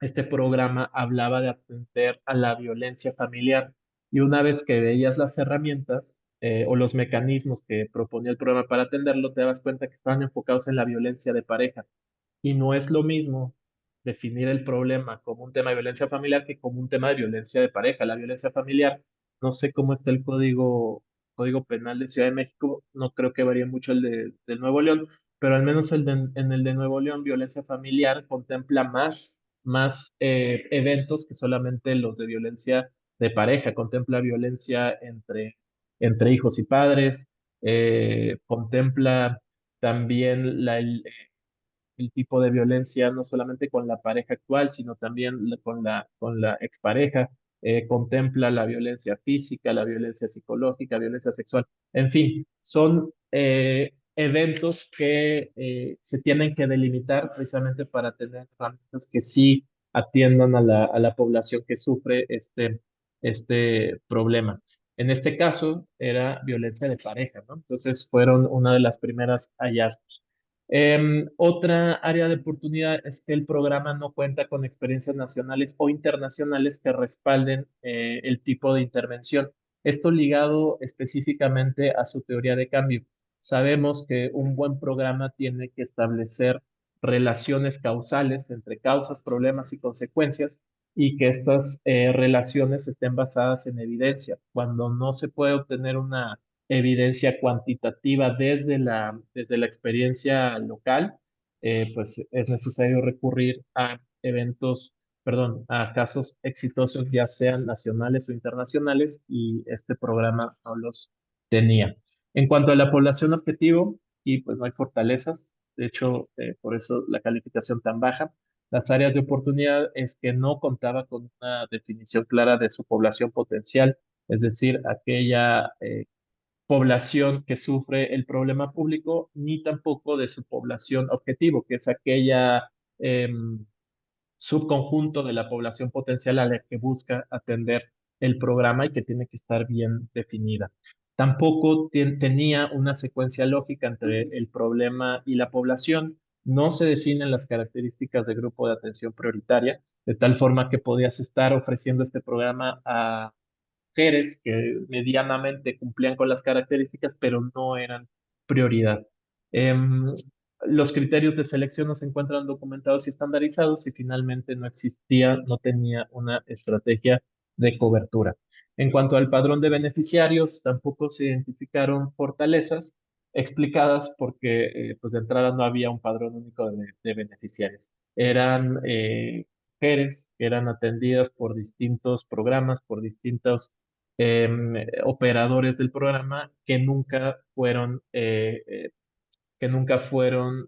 este programa hablaba de atender a la violencia familiar, y una vez que veías las herramientas o los mecanismos que proponía el programa para atenderlo, te dabas cuenta que estaban enfocados en la violencia de pareja. Y no es lo mismo definir el problema como un tema de violencia familiar que como un tema de violencia de pareja. La violencia familiar, no sé cómo está el código penal de Ciudad de México, no creo que varíe mucho del Nuevo León, pero al menos en el de Nuevo León, violencia familiar contempla más eventos que solamente los de violencia de pareja. Contempla violencia entre hijos y padres, contempla también el tipo de violencia, no solamente con la pareja actual, sino también con la expareja. Contempla la violencia física, la violencia psicológica, violencia sexual. En fin, son eventos que se tienen que delimitar precisamente para tener herramientas que sí atiendan a a la población que sufre este problema. En este caso era violencia de pareja, ¿no? Entonces fueron una de las primeras hallazgos. Otra área de oportunidad es que el programa no cuenta con experiencias nacionales o internacionales que respalden el tipo de intervención. Esto ligado específicamente a su teoría de cambio. Sabemos que un buen programa tiene que establecer relaciones causales entre causas, problemas y consecuencias, y que estas relaciones estén basadas en evidencia. Cuando no se puede obtener una evidencia cuantitativa desde la experiencia local, pues es necesario recurrir a a casos exitosos, ya sean nacionales o internacionales, y este programa no los tenía. En cuanto a la población objetivo, y pues no hay fortalezas, de hecho, por eso la calificación tan baja. Las áreas de oportunidad es que no contaba con una definición clara de su población potencial, es decir, aquella población que sufre el problema público, ni tampoco de su población objetivo, que es aquella subconjunto de la población potencial a la que busca atender el programa y que tiene que estar bien definida. Tampoco tenía una secuencia lógica entre el problema y la población. No se definen las características de grupo de atención prioritaria, de tal forma que podías estar ofreciendo este programa a mujeres que medianamente cumplían con las características, pero no eran prioridad. Em, los criterios de selección no se encuentran documentados y estandarizados, y finalmente no tenía una estrategia de cobertura. En cuanto al padrón de beneficiarios, tampoco se identificaron fortalezas explicadas porque pues de entrada no había un padrón único de beneficiarios. Eran mujeres que eran atendidas por distintos programas, por distintos operadores del programa que nunca fueron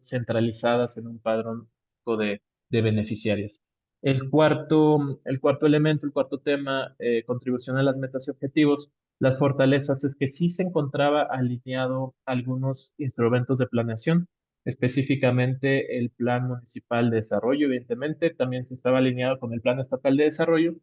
centralizadas en un padrón de beneficiarios. El cuarto elemento, el cuarto tema, contribución a las metas y objetivos, las fortalezas, es que sí se encontraba alineado algunos instrumentos de planeación, específicamente el Plan Municipal de Desarrollo. Evidentemente también se estaba alineado con el Plan Estatal de Desarrollo,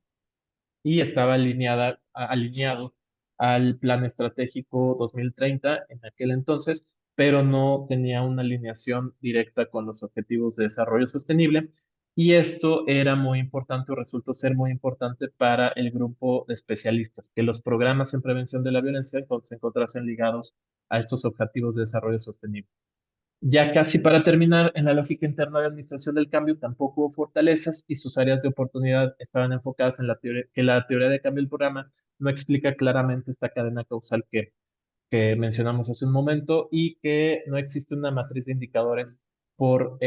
y estaba alineado al Plan Estratégico 2030 en aquel entonces, pero no tenía una alineación directa con los Objetivos de Desarrollo Sostenible. Y esto era muy importante, o resultó ser muy importante para el grupo de especialistas, que los programas en prevención de la violencia se encontrasen ligados a estos Objetivos de Desarrollo Sostenible. Ya casi para terminar, en la lógica interna de administración del cambio tampoco hubo fortalezas, y sus áreas de oportunidad estaban enfocadas en la teoría de cambio del programa no explica claramente esta cadena causal que mencionamos hace un momento, y que no existe una matriz de indicadores por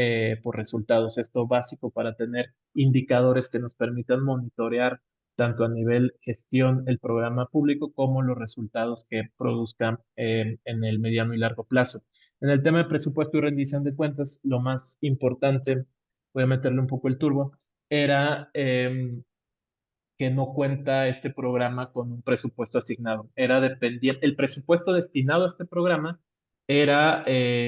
resultados. Esto básico para tener indicadores que nos permitan monitorear tanto a nivel gestión el programa público como los resultados que produzcan en el mediano y largo plazo. En el tema de presupuesto y rendición de cuentas, lo más importante, voy a meterle un poco el turbo, era que no cuenta este programa con un presupuesto asignado. Era dependiente, el presupuesto destinado a este programa era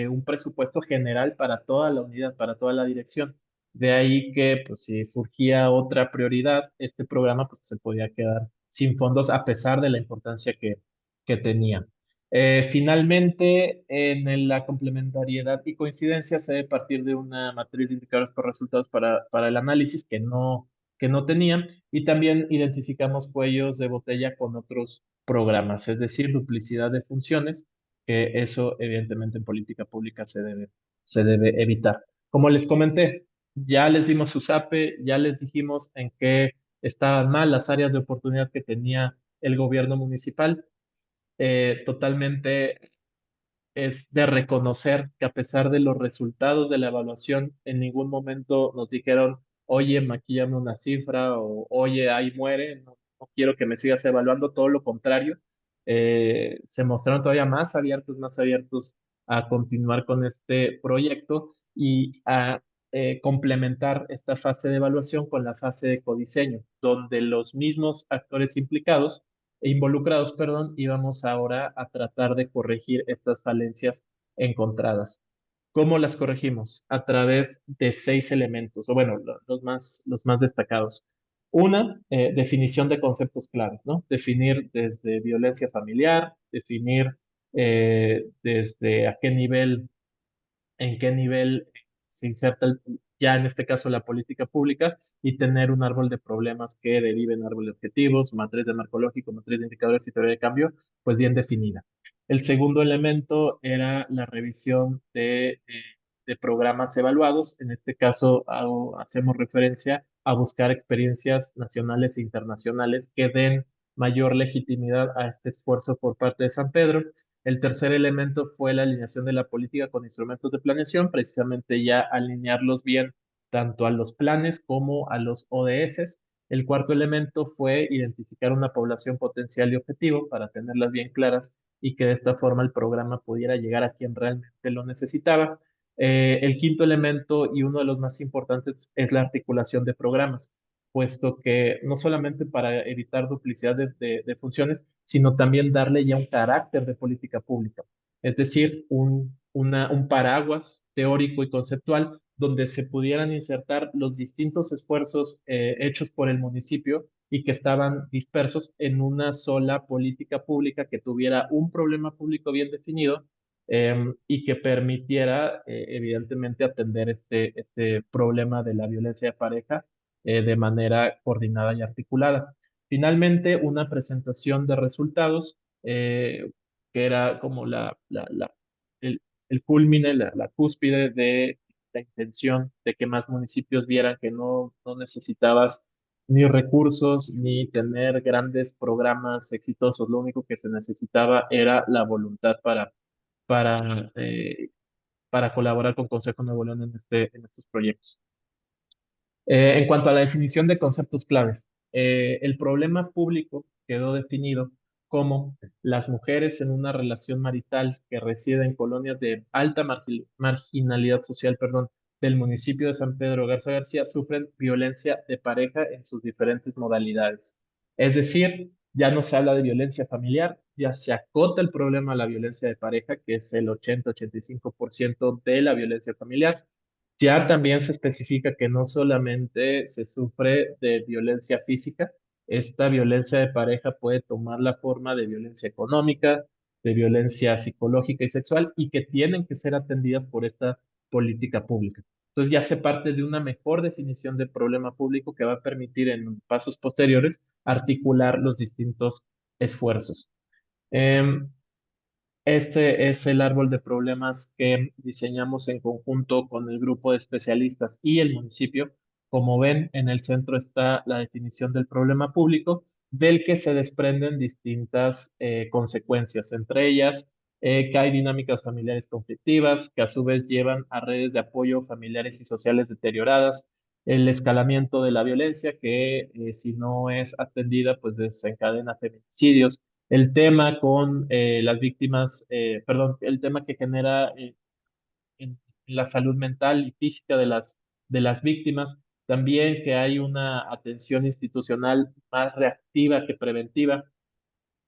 un presupuesto general para toda la unidad, para toda la dirección. De ahí que, pues, si surgía otra prioridad, este programa pues, se podía quedar sin fondos a pesar de la importancia que tenía. Finalmente, la complementariedad y coincidencia se debe partir de una matriz de indicadores por resultados para el análisis que no tenían y también identificamos cuellos de botella con otros programas, es decir, duplicidad de funciones, que eso evidentemente en política pública se debe evitar. Como les comenté, ya les dimos su SAPE, ya les dijimos en qué estaban mal las áreas de oportunidad que tenía el gobierno municipal. Totalmente es de reconocer que a pesar de los resultados de la evaluación, en ningún momento nos dijeron, oye, maquíllame una cifra o oye, ahí muere, no, no quiero que me sigas evaluando, todo lo contrario. Se mostraron todavía más abiertos a continuar con este proyecto y a complementar esta fase de evaluación con la fase de codiseño, donde los mismos actores implicados e involucrados, perdón, íbamos ahora a tratar de corregir estas falencias encontradas. ¿Cómo las corregimos? A través de 6 elementos, o bueno, los más destacados. Una, definición de conceptos claves, ¿no? Definir desde violencia familiar, definir desde a qué nivel en qué nivel se inserta ya en este caso la política pública y tener un árbol de problemas que derive en árbol de objetivos, matriz de marco lógico, matriz de indicadores y teoría de cambio, pues bien definida. El segundo elemento era la revisión de programas evaluados. En este caso hacemos referencia a buscar experiencias nacionales e internacionales que den mayor legitimidad a este esfuerzo por parte de San Pedro. El tercer elemento fue la alineación de la política con instrumentos de planeación, precisamente ya alinearlos bien tanto a los planes como a los ODS. El cuarto elemento fue identificar una población potencial y objetivo para tenerlas bien claras y que de esta forma el programa pudiera llegar a quien realmente lo necesitaba. El quinto elemento y uno de los más importantes es la articulación de programas, puesto que no solamente para evitar duplicidad de funciones, sino también darle ya un carácter de política pública, es decir, un paraguas teórico y conceptual donde se pudieran insertar los distintos esfuerzos hechos por el municipio y que estaban dispersos en una sola política pública que tuviera un problema público bien definido y que permitiera, evidentemente, atender este problema de la violencia de pareja de manera coordinada y articulada. Finalmente, una presentación de resultados, que era como el, el culmine, la cúspide de la intención de que más municipios vieran que no necesitabas ni recursos ni tener grandes programas exitosos. Lo único que se necesitaba era la voluntad para, eh, para colaborar con Consejo Nuevo León en estos proyectos. En cuanto a la definición de conceptos claves, el problema público quedó definido como las mujeres en una relación marital que residen en colonias de alta marginalidad social, perdón, del municipio de San Pedro Garza García sufren violencia de pareja en sus diferentes modalidades. Es decir, ya no se habla de violencia familiar, ya se acota el problema a la violencia de pareja, que es el 80-85% de la violencia familiar. Ya también se especifica que no solamente se sufre de violencia física, esta violencia de pareja puede tomar la forma de violencia económica, de violencia psicológica y sexual, y que tienen que ser atendidas por esta política pública. Entonces ya se parte de una mejor definición de problema público que va a permitir en pasos posteriores articular los distintos esfuerzos. Em, este es el árbol de problemas que diseñamos en conjunto con el grupo de especialistas y el municipio. Como ven, en el centro está la definición del problema público, del que se desprenden distintas consecuencias, entre ellas que hay dinámicas familiares conflictivas, que a su vez llevan a redes de apoyo familiares y sociales deterioradas, el escalamiento de la violencia, que si no es atendida, pues desencadena feminicidios, el tema con las víctimas, perdón, el tema que genera en la salud mental y física de las víctimas, también que hay una atención institucional más reactiva que preventiva.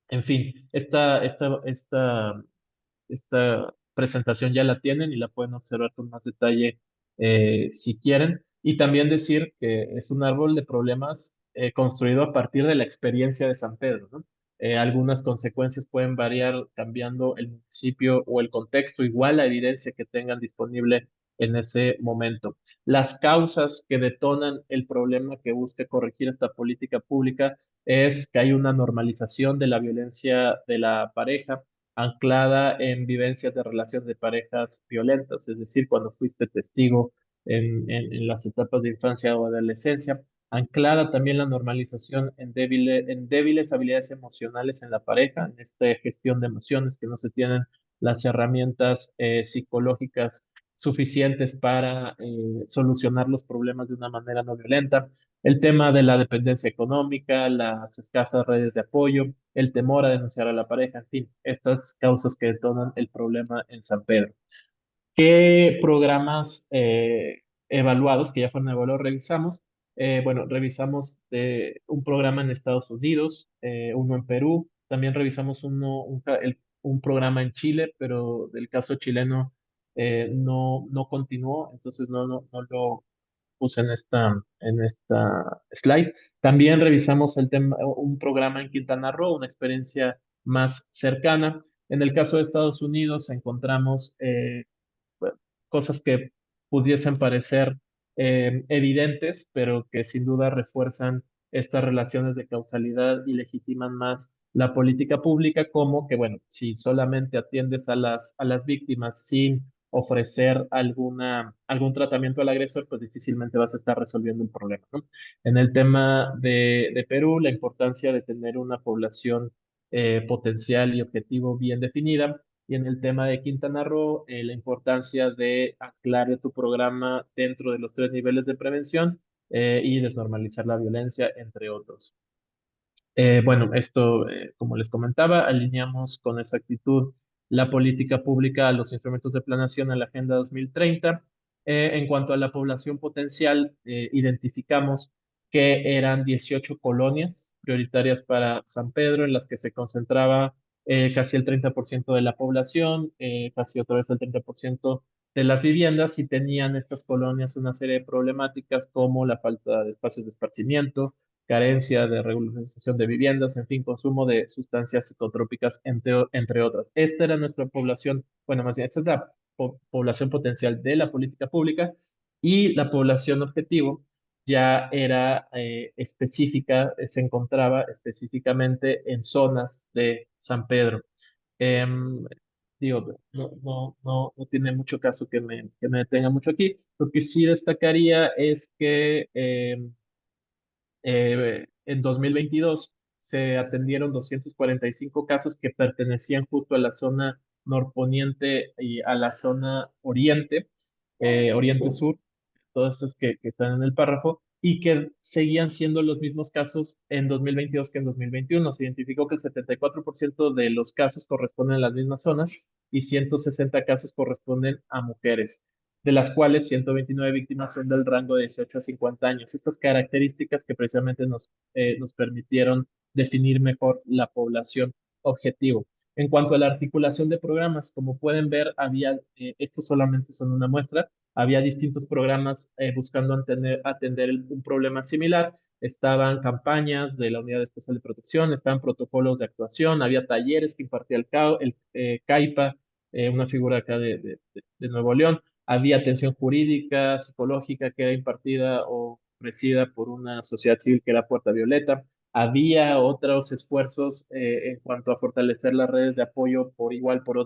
En fin, esta presentación ya la tienen y la pueden observar con más detalle si quieren. Y también decir que es un árbol de problemas construido a partir de la experiencia de San Pedro, ¿no? Algunas consecuencias pueden variar cambiando el municipio o el contexto, igual la evidencia que tengan disponible en ese momento. Las causas que detonan el problema que busca corregir esta política pública es que hay una normalización de la violencia de la pareja, anclada en vivencias de relaciones de parejas violentas, es decir, cuando fuiste testigo en las etapas de infancia o adolescencia, anclada también la normalización en débiles habilidades emocionales en la pareja, en esta gestión de emociones que no se tienen las herramientas psicológicas suficientes para solucionar los problemas de una manera no violenta, el tema de la dependencia económica, las escasas redes de apoyo, el temor a denunciar a la pareja, en fin, estas causas que detonan el problema en San Pedro. ¿Qué programas evaluados, que ya fueron evaluados, revisamos? Bueno, revisamos un programa en Estados Unidos, uno en Perú, también revisamos un programa en Chile, pero del caso chileno no continuó, entonces no lo puse en esta slide. También revisamos el tema, un programa en Quintana Roo, una experiencia más cercana. En el caso de Estados Unidos encontramos bueno, cosas que pudiesen parecer evidentes, pero que sin duda refuerzan estas relaciones de causalidad y legitiman más la política pública, como que, bueno, si solamente atiendes a las víctimas sin ofrecer algún tratamiento al agresor, pues difícilmente vas a estar resolviendo el problema, ¿no? En el tema de Perú, la importancia de tener una población potencial y objetivo bien definida, y en el tema de Quintana Roo, la importancia de anclar tu programa dentro de los 3 niveles de prevención y desnormalizar la violencia, entre otros. Bueno, esto, como les comentaba, alineamos con exactitud la política pública a los instrumentos de planación en la Agenda 2030. En cuanto a la población potencial, identificamos que eran 18 colonias prioritarias para San Pedro, en las que se concentraba casi el 30% de la población, casi otra vez el 30% de las viviendas, y tenían estas colonias una serie de problemáticas como la falta de espacios de esparcimiento, carencia de regularización de viviendas, en fin, consumo de sustancias psicotrópicas, entre otras. Esta era nuestra población, bueno, más bien, esta es la población potencial de la política pública, y la población objetivo ya era específica, se encontraba específicamente en zonas de San Pedro. Em, Digo, no tiene mucho caso que me detenga mucho aquí. Lo que sí destacaría es que en 2022 se atendieron 245 casos que pertenecían justo a la zona norponiente y a la zona oriente, oriente sur, todas estas que están en el párrafo, y que seguían siendo los mismos casos en 2022 que en 2021. Se identificó que el 74% de los casos corresponden a las mismas zonas y 160 casos corresponden a mujeres, de las cuales 129 víctimas son del rango de 18 a 50 años. Estas características que precisamente nos permitieron definir mejor la población objetivo. En cuanto a la articulación de programas, como pueden ver, estos solamente son una muestra, había distintos programas buscando atender un problema similar. Estaban campañas de la Unidad Especial de Protección, estaban protocolos de actuación, había talleres que impartía el CAIPA, una figura acá de Nuevo León. Había atención jurídica, psicológica, que era impartida o ofrecida por una sociedad civil que era Puerta Violeta. Había otros esfuerzos en cuanto a fortalecer las redes de apoyo por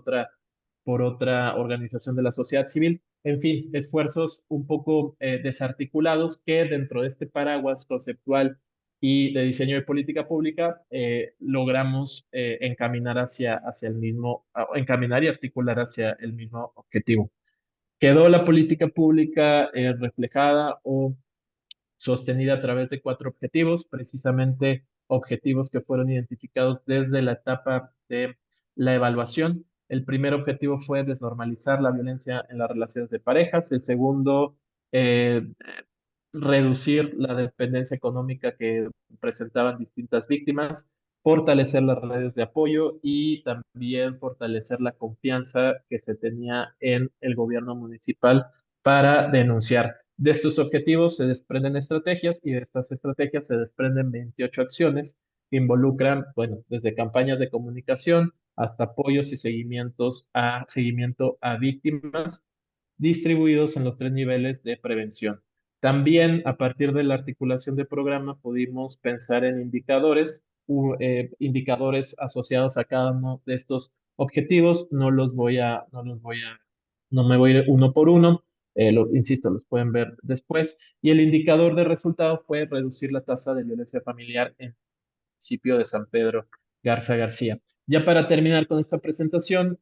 otra organización de la sociedad civil. En fin, esfuerzos un poco desarticulados que dentro de este paraguas conceptual y de diseño de política pública logramos hacia el mismo, encaminar y articular hacia el mismo objetivo. Quedó la política pública reflejada o sostenida a través de 4 objetivos, precisamente objetivos que fueron identificados desde la etapa de la evaluación. El primer objetivo fue desnormalizar la violencia en las relaciones de parejas. El segundo, eh, reducir la dependencia económica que presentaban distintas víctimas, fortalecer las redes de apoyo y también fortalecer la confianza que se tenía en el gobierno municipal para denunciar. De estos objetivos se desprenden estrategias y de estas estrategias se desprenden 28 acciones que involucran, bueno, desde campañas de comunicación hasta apoyos y seguimiento a víctimas distribuidos en los tres niveles de prevención. También a partir de la articulación del programa pudimos pensar en indicadores asociados a cada uno de estos objetivos. No me voy a ir uno por uno. Insisto, los pueden ver después. Y el indicador de resultado fue reducir la tasa de violencia familiar en municipio de San Pedro Garza García. Ya para terminar con esta presentación,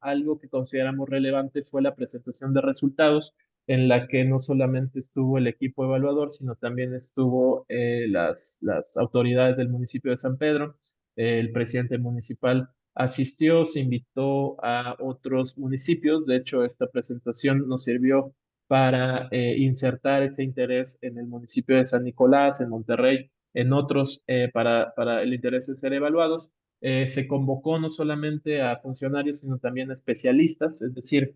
algo que consideramos relevante fue la presentación de resultados, en la que no solamente estuvo el equipo evaluador, sino también estuvo las autoridades del municipio de San Pedro, el presidente municipal asistió, se invitó a otros municipios. De hecho, esta presentación nos sirvió para insertar ese interés en el municipio de San Nicolás, en Monterrey, en otros para el interés de ser evaluados. Se convocó no solamente a funcionarios, sino también a especialistas, es decir,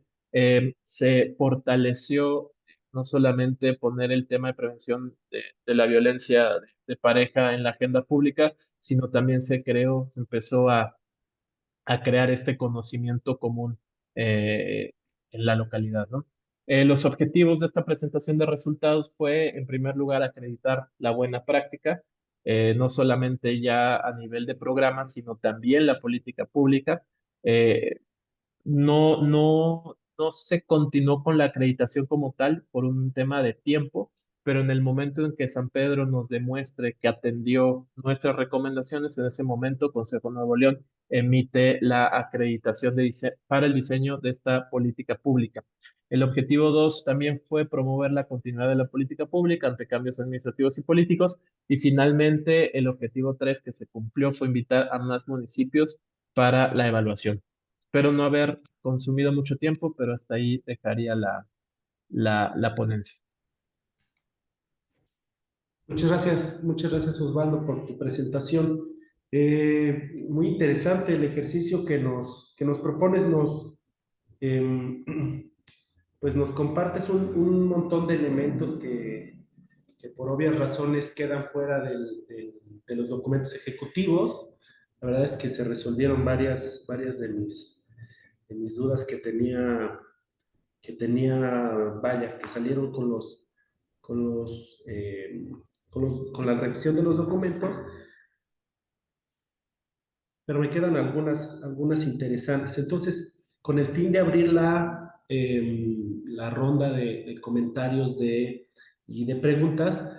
se fortaleció no solamente poner el tema de prevención de la violencia de pareja en la agenda pública, sino también se empezó a crear este conocimiento común eh, en la localidad, ¿no? Los objetivos de esta presentación de resultados fue, en primer lugar, acreditar la buena práctica, no solamente ya a nivel de programa, sino también la política pública. Eh, no se continuó con la acreditación como tal por un tema de tiempo, pero en el momento en que San Pedro nos demuestre que atendió nuestras recomendaciones, en ese momento Consejo Nuevo León emite la acreditación para el diseño de esta política pública. El objetivo 2 también fue promover la continuidad de la política pública ante cambios administrativos y políticos. Y finalmente, el objetivo 3 que se cumplió fue invitar a más municipios para la evaluación. Espero no haber consumido mucho tiempo, pero hasta ahí dejaría la ponencia. Muchas gracias Osvaldo por tu presentación. Muy interesante el ejercicio que nos propones, em, pues nos compartes un montón de elementos que por obvias razones quedan fuera de los documentos ejecutivos. La verdad es que se resolvieron varias de mis dudas vaya, que salieron con con la revisión de los documentos, pero me quedan algunas interesantes. Entonces, con el fin de abrir la ronda de comentarios y de preguntas,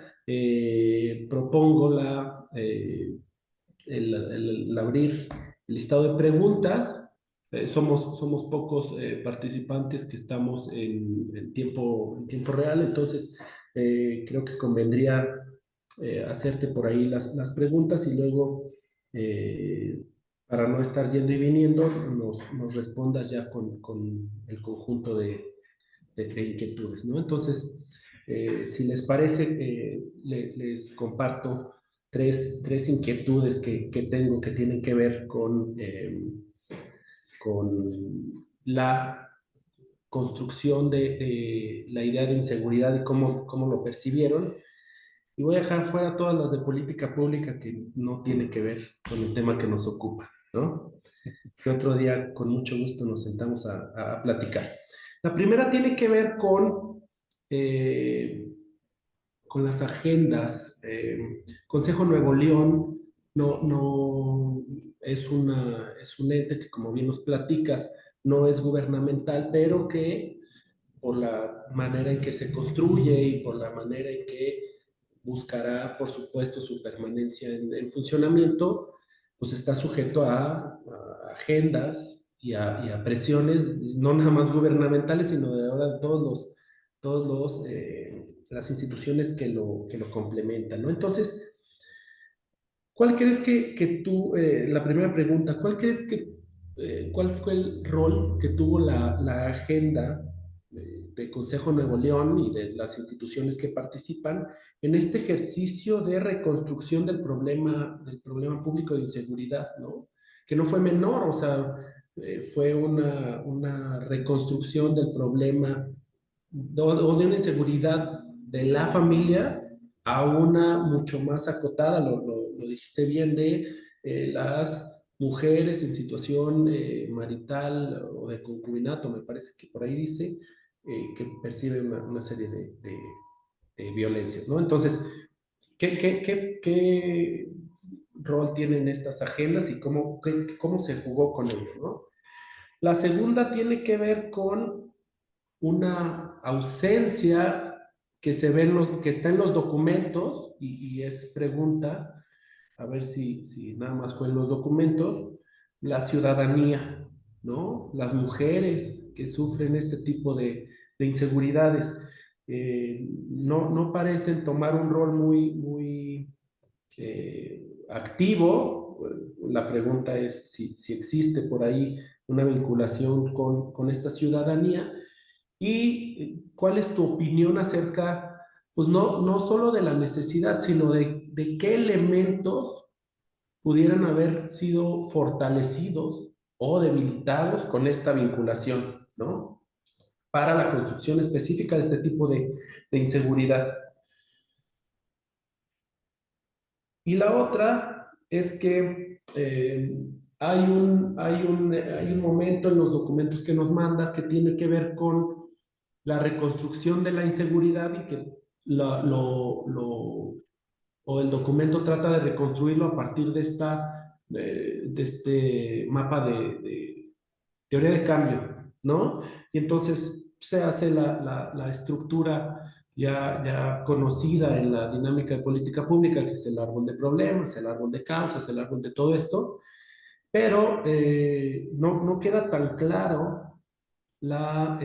propongo el abrir el listado de preguntas. Somos pocos participantes que estamos en tiempo real, entonces creo que convendría hacerte por ahí las preguntas y luego, eh, para no estar yendo y viniendo, nos respondas ya con el conjunto de inquietudes, ¿no? Entonces, si les parece, les comparto tres inquietudes que tengo que tienen que ver con la construcción de la idea de inseguridad y cómo lo percibieron. Y voy a dejar fuera todas las de política pública que no tienen que ver con el tema que nos ocupa, ¿no? Que otro día con mucho gusto nos sentamos a platicar. La primera tiene que ver eh, con las agendas. Consejo Nuevo León no es un ente que, como bien nos platicas, no es gubernamental, pero que por la manera en que se construye y por la manera en que buscará, por supuesto, su permanencia en funcionamiento, pues está sujeto a agendas y a presiones, no nada más gubernamentales, sino de ahora de las instituciones que lo complementan, ¿no? Entonces, ¿cuál crees que tú, la primera pregunta, cuál fue el rol que tuvo la agenda de Consejo Nuevo León y de las instituciones que participan en este ejercicio de reconstrucción del problema público de inseguridad, ¿no? Que no fue menor, o sea, fue una reconstrucción del problema o de una inseguridad de la familia a una mucho más acotada, lo dijiste bien, de las mujeres en situación marital o de concubinato, me parece que por ahí dice, que perciben una serie de violencias, ¿no? Entonces, ¿qué rol tienen estas agendas y cómo se jugó con ello, ¿no? La segunda tiene que ver con una ausencia que se ve que está en los documentos y es pregunta, a ver si nada más fue en los documentos, la ciudadanía, ¿no? Las mujeres que sufren este tipo de inseguridades no parecen tomar un rol muy activo. La pregunta es si existe por ahí una vinculación con esta ciudadanía y cuál es tu opinión acerca, pues no solo de la necesidad, sino de qué elementos pudieran haber sido fortalecidos o debilitados con esta vinculación, ¿no? Para la construcción específica de este tipo de inseguridad. Y la otra es que hay un momento en los documentos que nos mandas que tiene que ver con la reconstrucción de la inseguridad y que o el documento trata de reconstruirlo a partir de este mapa de teoría de cambio, ¿no? Y entonces se hace la estructura ya conocida en la dinámica de política pública, que es el árbol de problemas, el árbol de causas, el árbol de todo esto, pero no queda tan claro la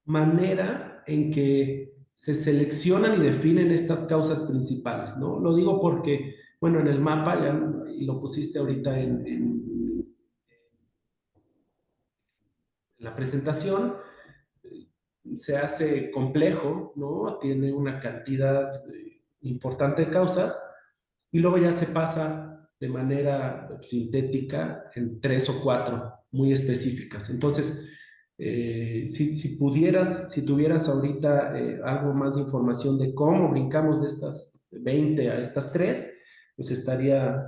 manera en que se seleccionan y definen estas causas principales, ¿no? Lo digo porque, bueno, en el mapa, ya, y lo pusiste ahorita en la presentación, se hace complejo, ¿no? Tiene una cantidad importante de causas y luego ya se pasa de manera sintética en tres o cuatro muy específicas. Entonces, si tuvieras ahorita algo más de información de cómo brincamos de estas 20 a estas tres, pues estaría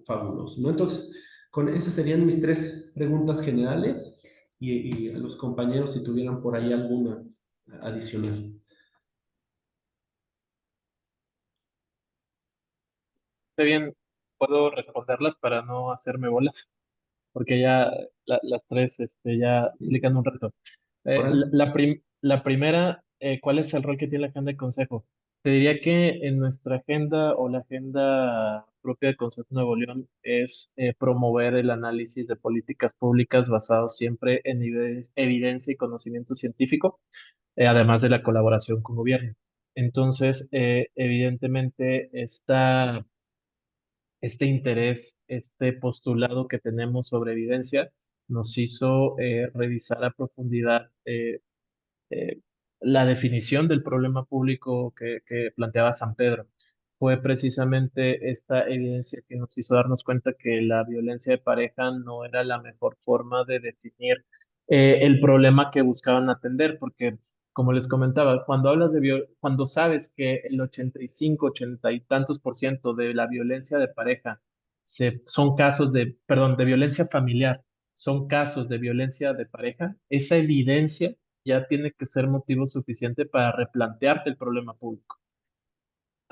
fabuloso, ¿no? Entonces, con esas serían mis tres preguntas generales y a los compañeros si tuvieran por ahí alguna adicional. Está bien, puedo responderlas para no hacerme bolas, porque ya las tres ya explican un reto. Órale. La primera, ¿cuál es el rol que tiene la agenda de consejo? Te diría que en nuestra agenda o la agenda propia del Consejo de Nuevo León es promover el análisis de políticas públicas basado siempre en evidencia y conocimiento científico, además de la colaboración con gobierno. Entonces, evidentemente, este interés, este postulado que tenemos sobre evidencia, nos hizo revisar a profundidad eh, la definición del problema público que planteaba San Pedro. Fue precisamente esta evidencia que nos hizo darnos cuenta que la violencia de pareja no era la mejor forma de definir el problema que buscaban atender, porque como les comentaba, cuando sabes que el 85, 80 y tantos por ciento de la violencia de pareja son casos perdón, de violencia familiar, son casos de violencia de pareja, esa evidencia ya tiene que ser motivo suficiente para replantearte el problema público.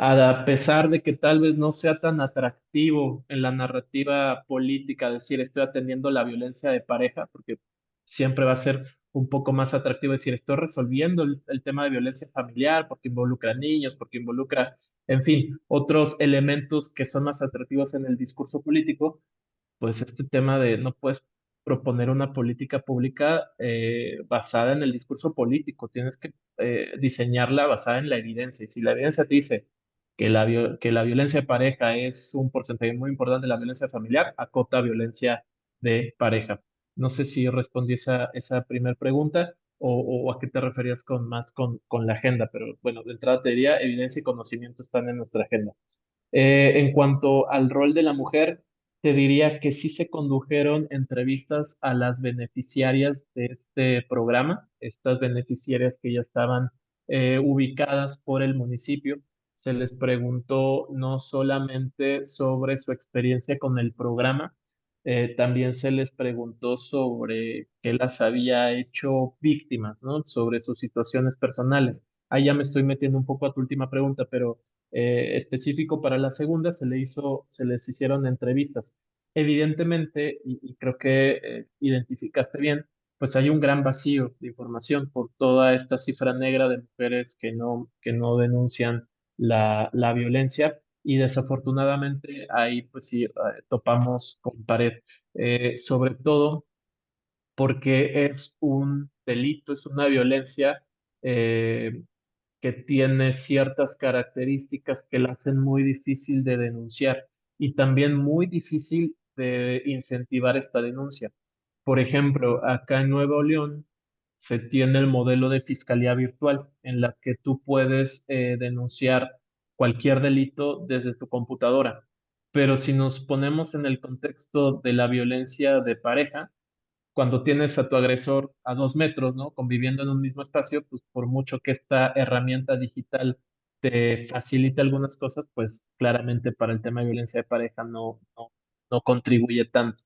A pesar de que tal vez no sea tan atractivo en la narrativa política decir estoy atendiendo la violencia de pareja, porque siempre va a ser un poco más atractivo decir estoy resolviendo el tema de violencia familiar porque involucra niños, porque involucra, en fin, otros elementos que son más atractivos en el discurso político, pues este tema de no puedes proponer una política pública basada en el discurso político, tienes que diseñarla basada en la evidencia. Y si la evidencia te dice que la violencia de pareja es un porcentaje muy importante de la violencia familiar, acota violencia de pareja. No sé si respondí esa primera pregunta o a qué te referías con más con la agenda, pero bueno, de entrada te diría, evidencia y conocimiento están en nuestra agenda. En cuanto al rol de la mujer, te diría que sí se condujeron entrevistas a las beneficiarias de este programa, estas beneficiarias que ya estaban ubicadas por el municipio. Se les preguntó no solamente sobre su experiencia con el programa, también se les preguntó sobre qué las había hecho víctimas, ¿no? Sobre sus situaciones personales. Ahí ya me estoy metiendo un poco a tu última pregunta, pero específico para la segunda, se les hicieron entrevistas. Evidentemente, y creo que identificaste bien, pues hay un gran vacío de información por toda esta cifra negra de mujeres que no denuncian la violencia y desafortunadamente ahí pues sí topamos con pared, sobre todo porque es un delito, es una violencia eh, que tiene ciertas características que la hacen muy difícil de denunciar y también muy difícil de incentivar esta denuncia. Por ejemplo, acá en Nuevo León se tiene el modelo de fiscalía virtual en la que tú puedes denunciar cualquier delito desde tu computadora. Pero si nos ponemos en el contexto de la violencia de pareja, cuando tienes a tu agresor a 2 metros, ¿no? Conviviendo en un mismo espacio, pues por mucho que esta herramienta digital te facilite algunas cosas, pues claramente para el tema de violencia de pareja no contribuye tanto.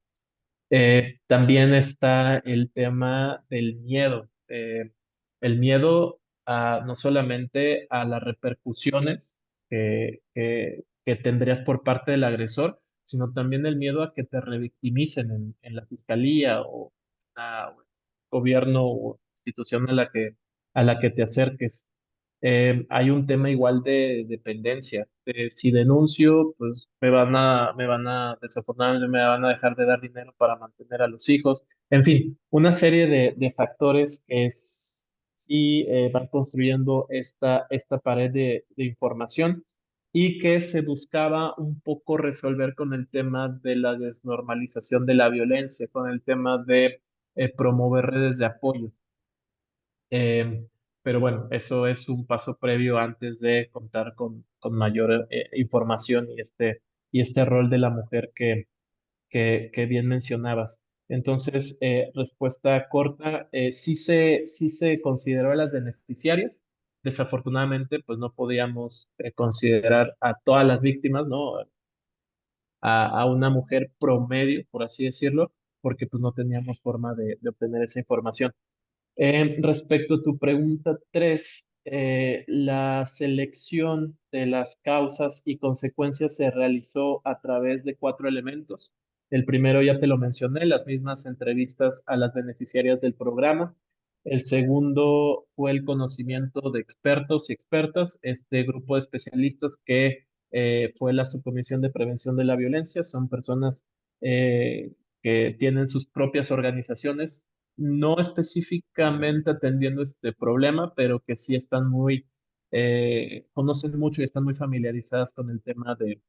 También está el tema del miedo. El miedo no solamente a las repercusiones que tendrías por parte del agresor, sino también el miedo a que te revictimicen en la fiscalía o gobierno o institución a la que te acerques. Hay un tema igual de dependencia. Si denuncio, pues desafortunadamente me van a dejar de dar dinero para mantener a los hijos. En fin, una serie de factores que sí van construyendo esta pared de información y que se buscaba un poco resolver con el tema de la desnormalización de la violencia, con el tema de promover redes de apoyo. Eh, pero bueno, eso es un paso previo antes de contar con mayor información y este rol de la mujer que bien mencionabas. Entonces, respuesta corta, sí se consideró a las beneficiarias. Desafortunadamente, pues no podíamos considerar a todas las víctimas, ¿no? A una mujer promedio, por así decirlo, porque pues no teníamos forma de obtener esa información. Respecto a tu pregunta 3, la selección de las causas y consecuencias se realizó a través de 4 elementos. El primero ya te lo mencioné, las mismas entrevistas a las beneficiarias del programa. El segundo fue el conocimiento de expertos y expertas, este grupo de especialistas que fue la Subcomisión de Prevención de la Violencia. Son personas que tienen sus propias organizaciones no específicamente atendiendo este problema, pero que sí están conocen mucho y están muy familiarizadas con el tema de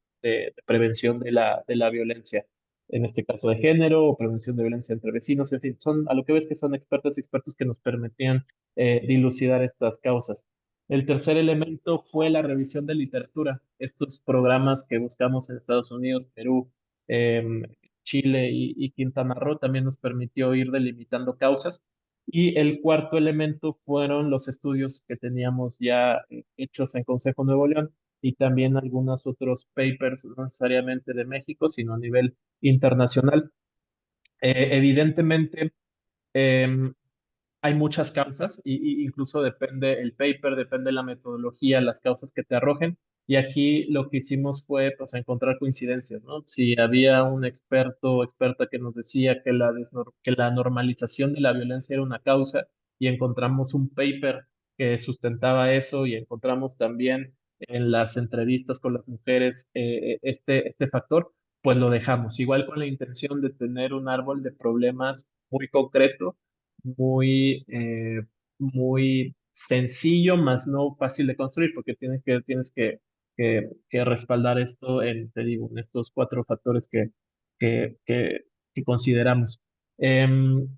prevención de la violencia, en este caso de género o prevención de violencia entre vecinos, en fin, a lo que ves que son expertas y expertos que nos permitían dilucidar estas causas. El tercer elemento fue la revisión de literatura, estos programas que buscamos en Estados Unidos, Perú, em, Chile y Quintana Roo también nos permitió ir delimitando causas. Y el cuarto elemento fueron los estudios que teníamos ya hechos en Consejo Nuevo León y también algunos otros papers, no necesariamente de México, sino a nivel internacional. Evidentemente, em, hay muchas causas y incluso depende el paper, depende la metodología, las causas que te arrojen. Y aquí lo que hicimos fue pues encontrar coincidencias, ¿no? Si había un experto o experta que nos decía que que la normalización de la violencia era una causa y encontramos un paper que sustentaba eso y encontramos también en las entrevistas con las mujeres este factor, pues lo dejamos. Igual con la intención de tener un árbol de problemas muy concreto muy sencillo, más no fácil de construir, porque tienes que respaldar esto te digo, en estos 4 factores que, que consideramos. Em,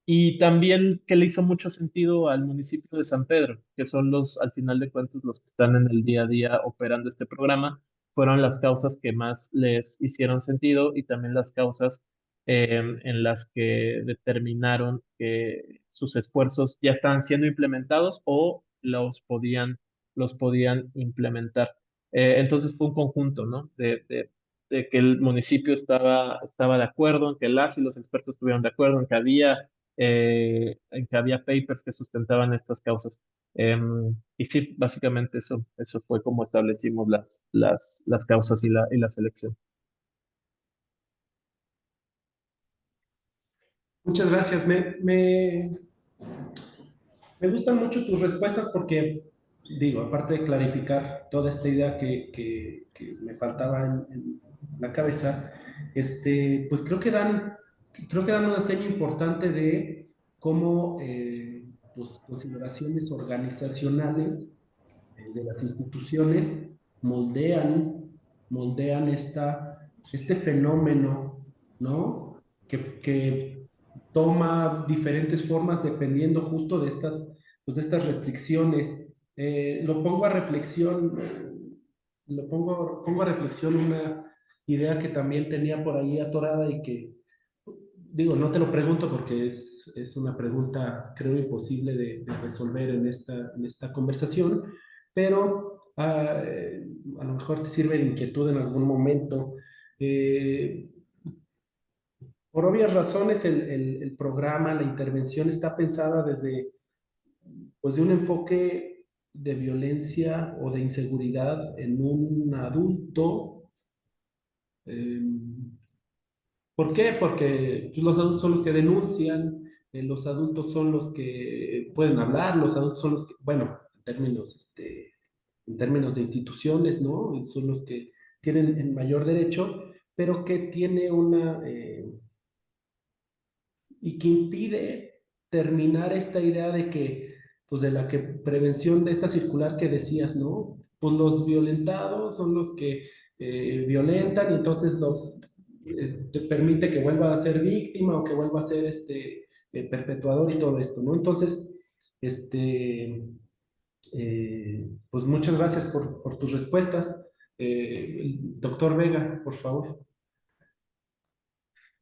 y también que le hizo mucho sentido al municipio de San Pedro, que son los, al final de cuentas, los que están en el día a día operando este programa, fueron las causas que más les hicieron sentido y también las causas en las que determinaron que sus esfuerzos ya estaban siendo implementados o los podían implementar. Entonces fue un conjunto, ¿no? De que el municipio estaba de acuerdo, en que las y los expertos estuvieron de acuerdo, en que había papers que sustentaban estas causas. Y sí, básicamente eso fue como establecimos las causas y la selección. Muchas gracias. Me gustan mucho tus respuestas porque, digo, aparte de clarificar toda esta idea que me faltaba en la cabeza, pues creo que dan una seña importante de cómo pues, consideraciones organizacionales de las instituciones moldean, moldean este fenómeno, ¿no? Que toma diferentes formas dependiendo justo de pues de estas restricciones. Lo pongo a reflexión, pongo a reflexión una idea que también tenía por ahí atorada y que, digo, no te lo pregunto porque es una pregunta, creo, imposible de resolver en esta conversación, pero a lo mejor te sirve de inquietud en algún momento. Eh, por obvias razones, el programa, la intervención está pensada desde, pues, de un enfoque de violencia o de inseguridad en un adulto. eh, ¿Por qué? Porque pues, los adultos son los que denuncian, los adultos son los que pueden hablar, los adultos son los que, bueno, en términos de instituciones, ¿no? Son los que tienen el mayor derecho, pero que tiene y que impide terminar esta idea de que, pues de la que prevención de esta circular que decías, ¿no? Pues los violentados son los que violentan y entonces te permite que vuelva a ser víctima o que vuelva a ser perpetuador y todo esto, ¿no? Entonces, pues muchas gracias por tus respuestas. El doctor Vega, por favor.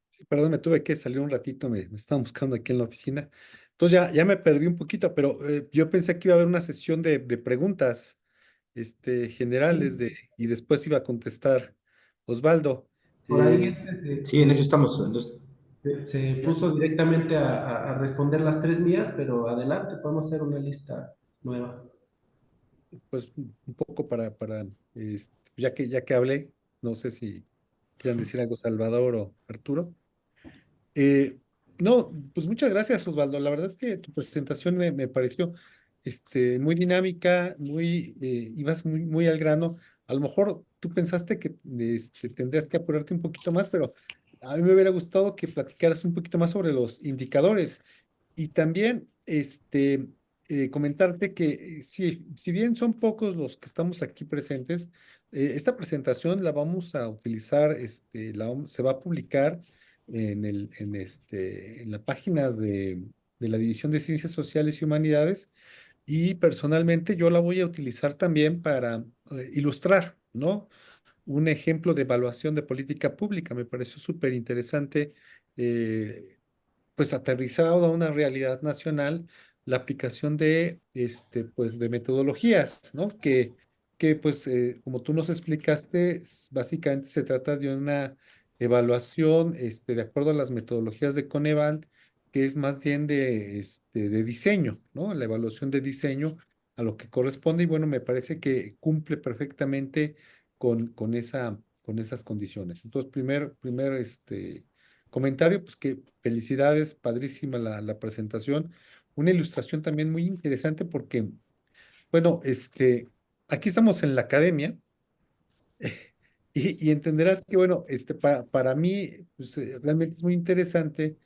Sí, perdón, me tuve que salir un ratito, me estaban buscando aquí en la oficina. Entonces ya me perdí un poquito, pero yo pensé que iba a haber una sesión de preguntas generales y después iba a contestar Osvaldo. Por ahí Sí, en eso estamos. Entonces, se puso directamente a responder las tres mías, pero adelante, podemos hacer una lista nueva. Pues un poco ya que hablé, no sé si quieran decir algo Salvador o Arturo. Eh, no, pues muchas gracias, Osvaldo. La verdad es que tu presentación me pareció muy dinámica, ibas muy al grano. A lo mejor tú pensaste que tendrías que apurarte un poquito más, pero a mí me hubiera gustado que platicaras un poquito más sobre los indicadores. Y también comentarte que si bien son pocos los que estamos aquí presentes, esta presentación la vamos a utilizar, se va a publicar en la página de la División de Ciencias Sociales y Humanidades, y personalmente yo la voy a utilizar también para ilustrar, ¿no? Un ejemplo de evaluación de política pública. Me pareció súper interesante, pues aterrizado a una realidad nacional, la aplicación pues, de metodologías, ¿no? Que pues, como tú nos explicaste, básicamente se trata de una evaluación, de acuerdo a las metodologías de Coneval, que es más bien de diseño, ¿no? La evaluación de diseño a lo que corresponde, y bueno, me parece que cumple perfectamente con esas condiciones. Entonces, comentario, pues que felicidades, padrísima la presentación. Una ilustración también muy interesante porque, bueno, aquí estamos en la academia y entenderás que, bueno, para mí, pues, realmente es muy interesante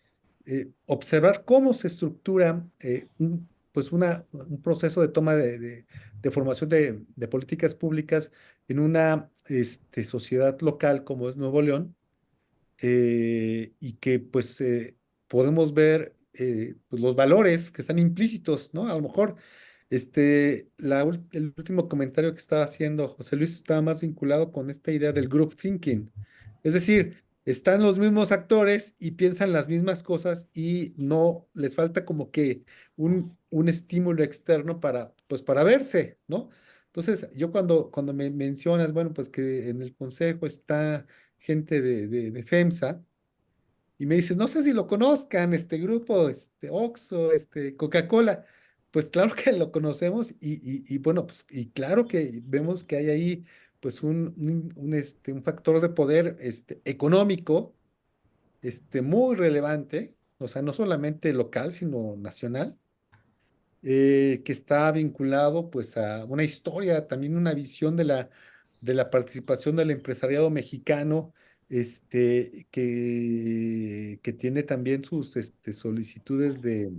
observar cómo se estructura pues un proceso de toma de formación de políticas públicas en una sociedad local como es Nuevo León, y que pues podemos ver pues, los valores que están implícitos, ¿no? A lo mejor el último comentario que estaba haciendo José Luis estaba más vinculado con esta idea del group thinking. Es decir, están los mismos actores y piensan las mismas cosas y no les falta como que un estímulo externo pues para verse, ¿no? Entonces, yo cuando me mencionas, bueno, pues que en el consejo está gente de FEMSA, y me dices, no sé si lo conozcan, este grupo, Oxxo, Coca-Cola. Pues claro que lo conocemos y bueno, pues y claro que vemos que hay ahí pues un factor de poder económico muy relevante, o sea, no solamente local, sino nacional, que está vinculado pues a una historia, también una visión de la participación del empresariado mexicano, que tiene también sus solicitudes de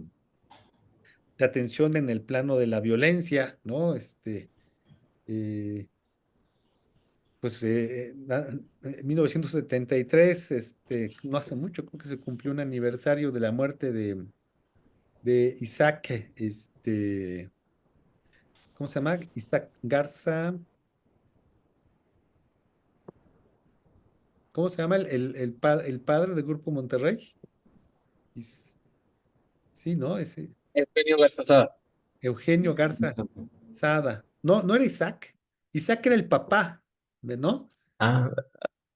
atención en el plano de la violencia, ¿no? Eh, pues en 1973, no hace mucho, creo que se cumplió un aniversario de la muerte de Isaac, ¿cómo se llama? Isaac Garza. ¿Cómo se llama el padre del Grupo Monterrey? Is- sí, ¿no? Ese, Eugenio Garza Sada. Eugenio Garza Sada. No, no era Isaac. Isaac era el papá, ¿no? Ah,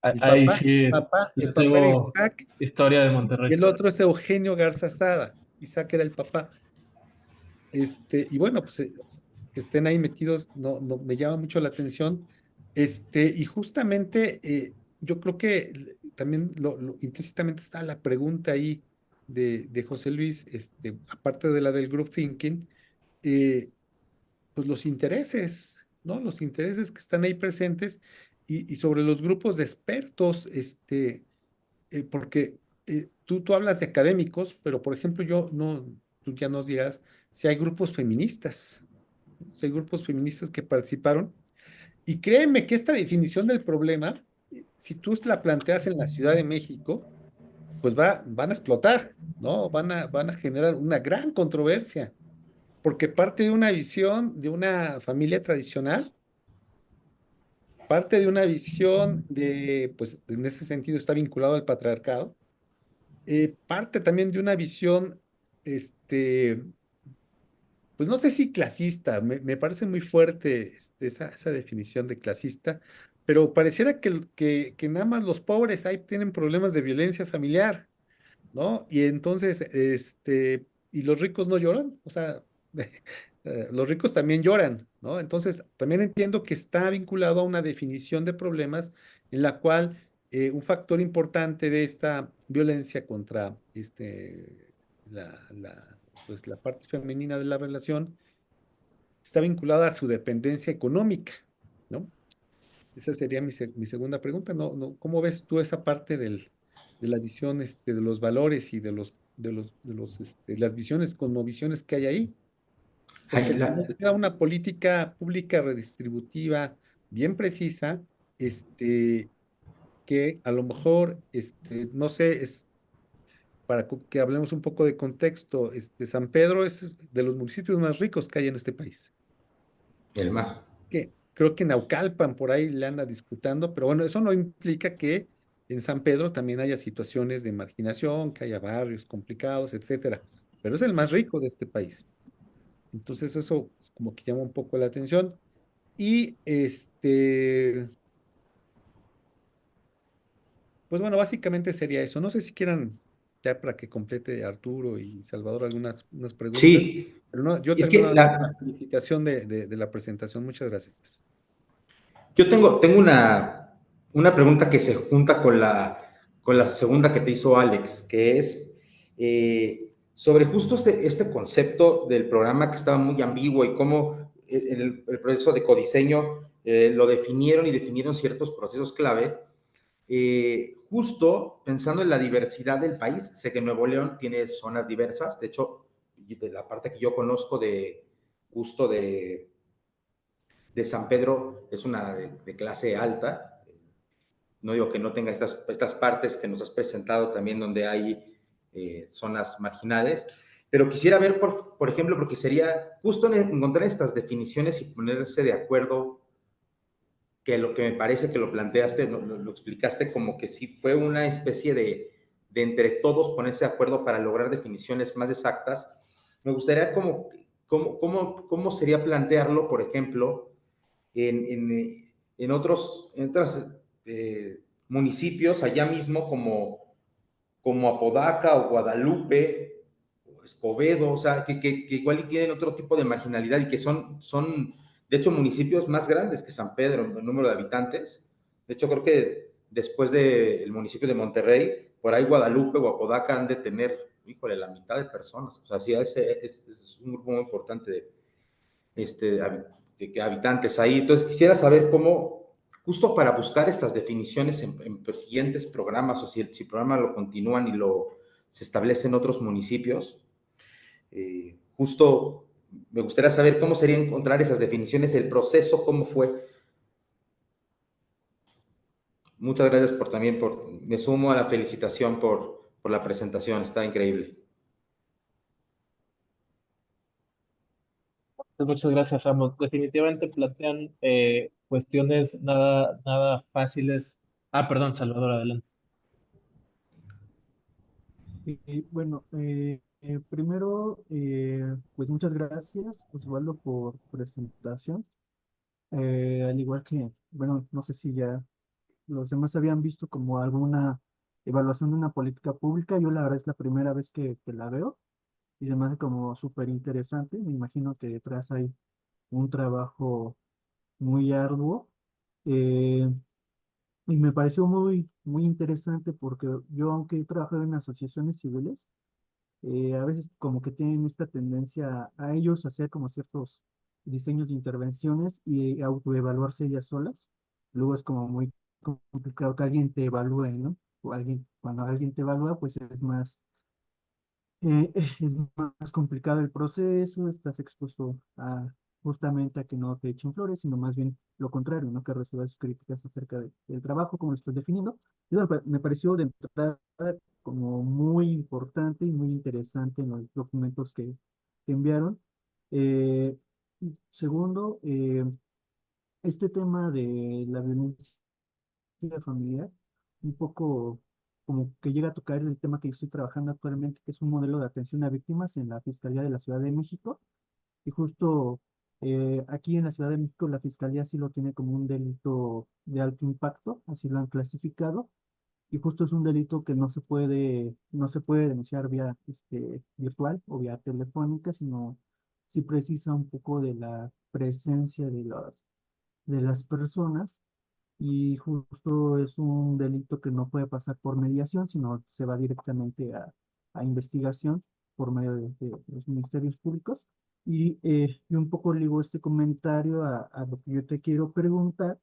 El ahí papá, sí el les papá era debo Isaac historia de y Monterrey. el otro es Eugenio Garza Sada. Isaac era el papá. Y bueno, pues que estén ahí metidos no me llama mucho la atención. Y justamente yo creo que también implícitamente está la pregunta ahí de José Luis, aparte de la del group thinking, eh, pues los intereses, ¿no? Los intereses que están ahí presentes y sobre los grupos de expertos, porque tú hablas de académicos, pero por ejemplo yo no, tú ya nos dirás si hay grupos feministas, ¿no? Si hay grupos feministas que participaron. Y créeme que esta definición del problema, si tú la planteas en la Ciudad de México, pues van a explotar, ¿no? Van a generar una gran controversia, porque parte de una visión de una familia tradicional, parte de una visión pues en ese sentido está vinculado al patriarcado, parte también de una visión, pues no sé si clasista, me parece muy fuerte esa definición de clasista, pero pareciera que nada más los pobres ahí tienen problemas de violencia familiar, ¿no? Y entonces, y los ricos no lloran, o sea, los ricos también lloran, ¿no? Entonces, también entiendo que está vinculado a una definición de problemas en la cual un factor importante de esta violencia contra pues, la parte femenina de la relación está vinculada a su dependencia económica, ¿no? Esa sería mi segunda pregunta, ¿no? ¿Cómo ves tú esa parte de la visión de los valores y las visiones, cosmovisiones que hay ahí? Porque Ay, al final queda una política pública redistributiva bien precisa, que a lo mejor, no sé, es para que hablemos un poco de contexto, San Pedro es de los municipios más ricos que hay en este país. el más. Creo que Naucalpan por ahí le anda disputando, pero bueno, eso no implica que en San Pedro también haya situaciones de marginación, que haya barrios complicados, etcétera. Pero es el más rico de este país. Entonces eso es como que llama un poco la atención. Y pues bueno, básicamente sería eso. No sé si quieran, ya para que complete Arturo y Salvador algunas unas preguntas, Sí, pero no, yo es termino que dando una felicitación de la presentación. Muchas gracias. yo tengo una pregunta que se junta con la segunda que te hizo Alex, que es sobre justo este concepto del programa que estaba muy ambiguo y cómo el proceso de codiseño lo definieron y definieron ciertos procesos clave. Justo pensando en la diversidad del país, sé que Nuevo León tiene zonas diversas, de hecho, de la parte que yo conozco de justo de San Pedro es una de clase alta, no digo que no tenga estas partes que nos has presentado también donde hay zonas marginales, pero quisiera ver, por ejemplo, porque sería justo encontrar estas definiciones y ponerse de acuerdo, que lo que me parece que lo planteaste, lo explicaste como que sí fue una especie de entre todos ponerse de acuerdo para lograr definiciones más exactas. Me gustaría cómo sería plantearlo, por ejemplo, en otros municipios allá mismo como Apodaca o Guadalupe o Escobedo, o sea, que igual y tienen otro tipo de marginalidad y que son, de hecho, municipios más grandes que San Pedro en número de habitantes. De hecho, creo que después del municipio de Monterrey, por ahí Guadalupe o Apodaca han de tener, híjole, la mitad de personas. O sea, sí, es un grupo muy importante de habitantes ahí. Entonces, quisiera saber cómo, justo para buscar estas definiciones en siguientes programas, o si el programa lo continúan y se establece en otros municipios, justo me gustaría saber cómo sería encontrar esas definiciones, el proceso, cómo fue. Muchas gracias me sumo a la felicitación por la presentación, está increíble. Muchas gracias, Amos. Definitivamente plantean cuestiones nada fáciles. Ah, perdón, Salvador, adelante. Bueno, primero, pues muchas gracias, Osvaldo, por presentación. Al igual que, bueno, no sé si ya los demás habían visto como alguna evaluación de una política pública. Yo la verdad es la primera vez que la veo y se me hace como súper interesante. Me imagino que detrás hay un trabajo muy arduo. eh, y me pareció muy interesante porque yo, aunque he trabajado en asociaciones civiles, a veces como que tienen esta tendencia a ellos hacer como ciertos diseños de intervenciones y autoevaluarse ellas solas. Luego es como muy complicado que alguien te evalúe, ¿no? Cuando alguien te evalúa, pues es más complicado el proceso, estás expuesto justamente a que no te echen flores, sino más bien lo contrario, ¿no? Que recibas críticas acerca del trabajo, como lo estás definiendo. Y bueno, me pareció de entrada como muy importante y muy interesante en los documentos que enviaron. Eh, Segundo, este tema de la violencia familiar, un poco como que llega a tocar el tema que yo estoy trabajando actualmente, que es un modelo de atención a víctimas en la Fiscalía de la Ciudad de México. Y justo aquí en la Ciudad de México la Fiscalía sí lo tiene como un delito de alto impacto, así lo han clasificado. Y justo es un delito que no se puede denunciar vía virtual o vía telefónica, sino sí precisa un poco de la presencia de las personas, y justo es un delito que no puede pasar por mediación, sino se va directamente a investigación por medio de los ministerios públicos. Y un poco ligo este comentario a lo que yo te quiero preguntar,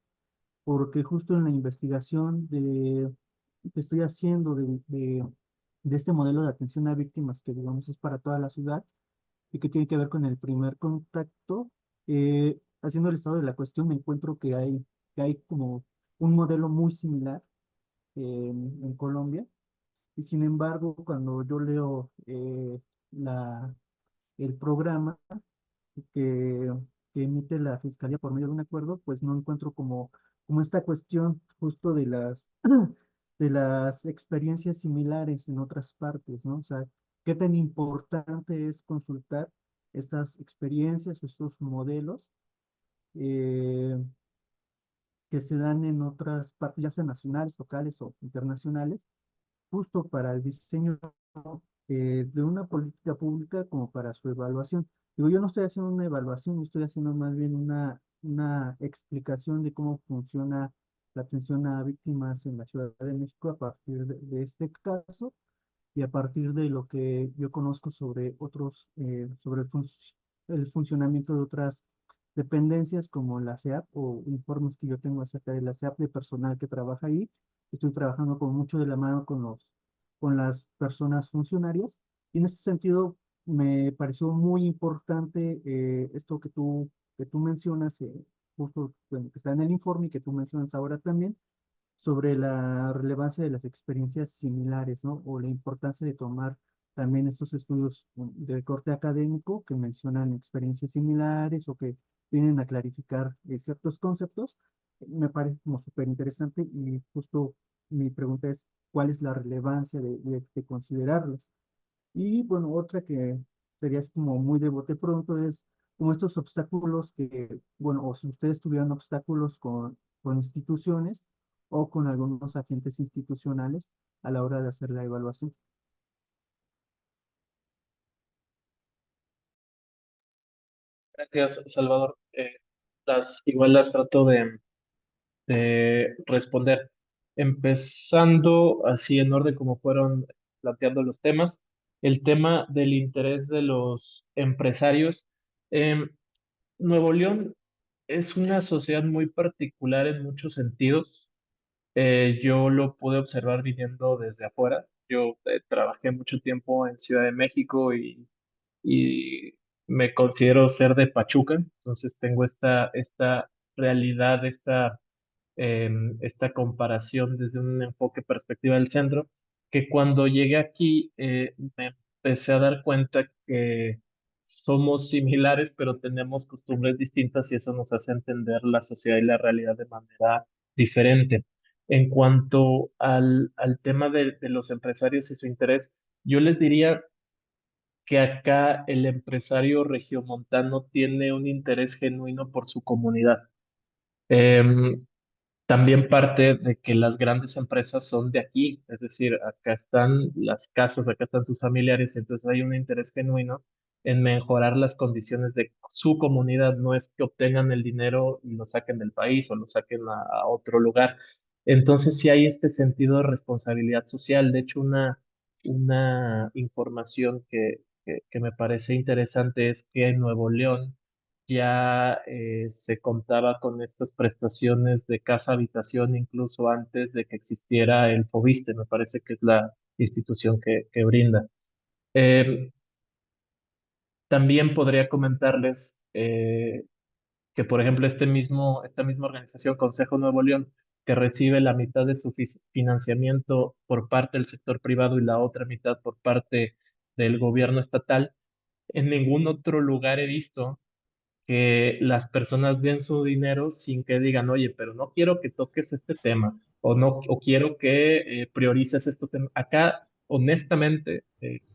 porque justo en la investigación que estoy haciendo de este modelo de atención a víctimas, que digamos es para toda la ciudad y que tiene que ver con el primer contacto, haciendo el estado de la cuestión, me encuentro que hay como un modelo muy similar en Colombia. Y sin embargo, cuando yo leo el programa que, que emite la Fiscalía por medio de un acuerdo, pues no encuentro como esta cuestión justo de las experiencias similares en otras partes, ¿no? O sea, qué tan importante es consultar estas experiencias o estos modelos eh, que se dan en otras partes, ya sea nacionales, locales o internacionales, justo para el diseño de una política pública como para su evaluación. Digo, yo no estoy haciendo una evaluación, yo estoy haciendo más bien una explicación de cómo funciona la atención a víctimas en la Ciudad de México a partir de este caso y a partir de lo que yo conozco sobre sobre el funcionamiento de otras dependencias como la SEAP o informes que yo tengo acerca de la SEAP de personal que trabaja ahí. Estoy trabajando con mucho de la mano con las personas funcionarias, y en ese sentido me pareció muy importante esto que tú mencionas, justo bueno, que está en el informe y que tú mencionas ahora también, sobre la relevancia de las experiencias similares, ¿no? O la importancia de tomar también estos estudios de corte académico que mencionan experiencias similares o que vienen a clarificar ciertos conceptos. Me parece como súper interesante y justo mi pregunta es, ¿cuál es la relevancia de considerarlos? Y bueno, otra que sería es como muy de bote pronto es como estos obstáculos que, bueno, o si ustedes tuvieran obstáculos con instituciones o con algunos agentes institucionales a la hora de hacer la evaluación. Gracias, Salvador. Igual las trato de responder. Empezando así en orden como fueron planteando los temas. El tema del interés de los empresarios. Em, Nuevo León es una sociedad muy particular en muchos sentidos. Yo lo pude observar viniendo desde afuera. Yo trabajé mucho tiempo en Ciudad de México y me considero ser de Pachuca, entonces tengo esta realidad, esta comparación desde un enfoque perspectiva del centro, que cuando llegué aquí me empecé a dar cuenta que somos similares, pero tenemos costumbres distintas y eso nos hace entender la sociedad y la realidad de manera diferente. En cuanto al tema de los empresarios y su interés, yo les diría que acá el empresario regiomontano tiene un interés genuino por su comunidad. Em, También parte de que las grandes empresas son de aquí, es decir, acá están las casas, acá están sus familiares, entonces hay un interés genuino en mejorar las condiciones de su comunidad, no es que obtengan el dinero y lo saquen del país o lo saquen a otro lugar. Entonces sí hay este sentido de responsabilidad social. De hecho, una información que me parece interesante es que en Nuevo León, ya se contaba con estas prestaciones de casa habitación incluso antes de que existiera el Fobiste, me parece que es la institución que brinda. Eh, También podría comentarles que, por ejemplo, esta misma organización, Consejo Nuevo León, que recibe la mitad de su financiamiento por parte del sector privado y la otra mitad por parte del gobierno estatal, en ningún otro lugar he visto que las personas den su dinero sin que digan, oye, pero no quiero que toques este tema o no, o quiero que priorices estos temas. Acá, honestamente,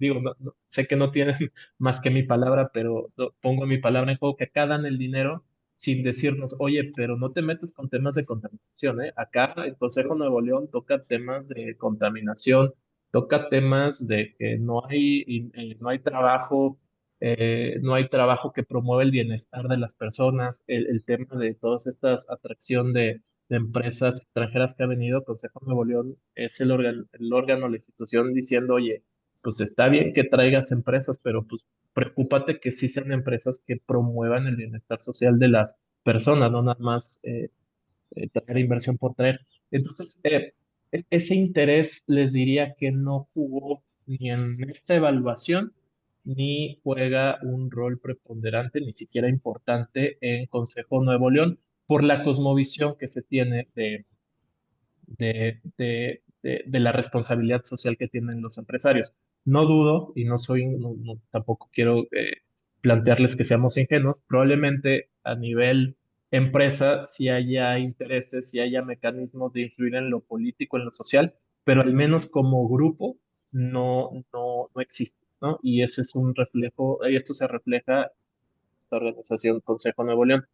digo, sé que no tienen más que mi palabra, pero pongo mi palabra en juego, que acá dan el dinero sin decirnos, oye, pero no te metes con temas de contaminación, ¿eh? Acá el Consejo Nuevo León toca temas de contaminación, toca temas de que no hay trabajo, no hay trabajo que promueva el bienestar de las personas, el tema de todas estas atracción de empresas extranjeras que ha venido, Consejo Nuevo León es el órgano, la institución diciendo, oye, pues está bien que traigas empresas, pero pues preocúpate que sí sean empresas que promuevan el bienestar social de las personas, no nada más traer inversión por traer. Entonces, ese interés les diría que no jugó ni en esta evaluación, ni juega un rol preponderante, ni siquiera importante en Consejo Nuevo León, por la cosmovisión que se tiene de la responsabilidad social que tienen los empresarios. No dudo, y tampoco quiero plantearles que seamos ingenuos, probablemente a nivel empresa si haya intereses, si haya mecanismos de influir en lo político, en lo social, pero al menos como grupo no existe, ¿no? Y ese es un reflejo, y esto se refleja en esta organización Consejo Nuevo León.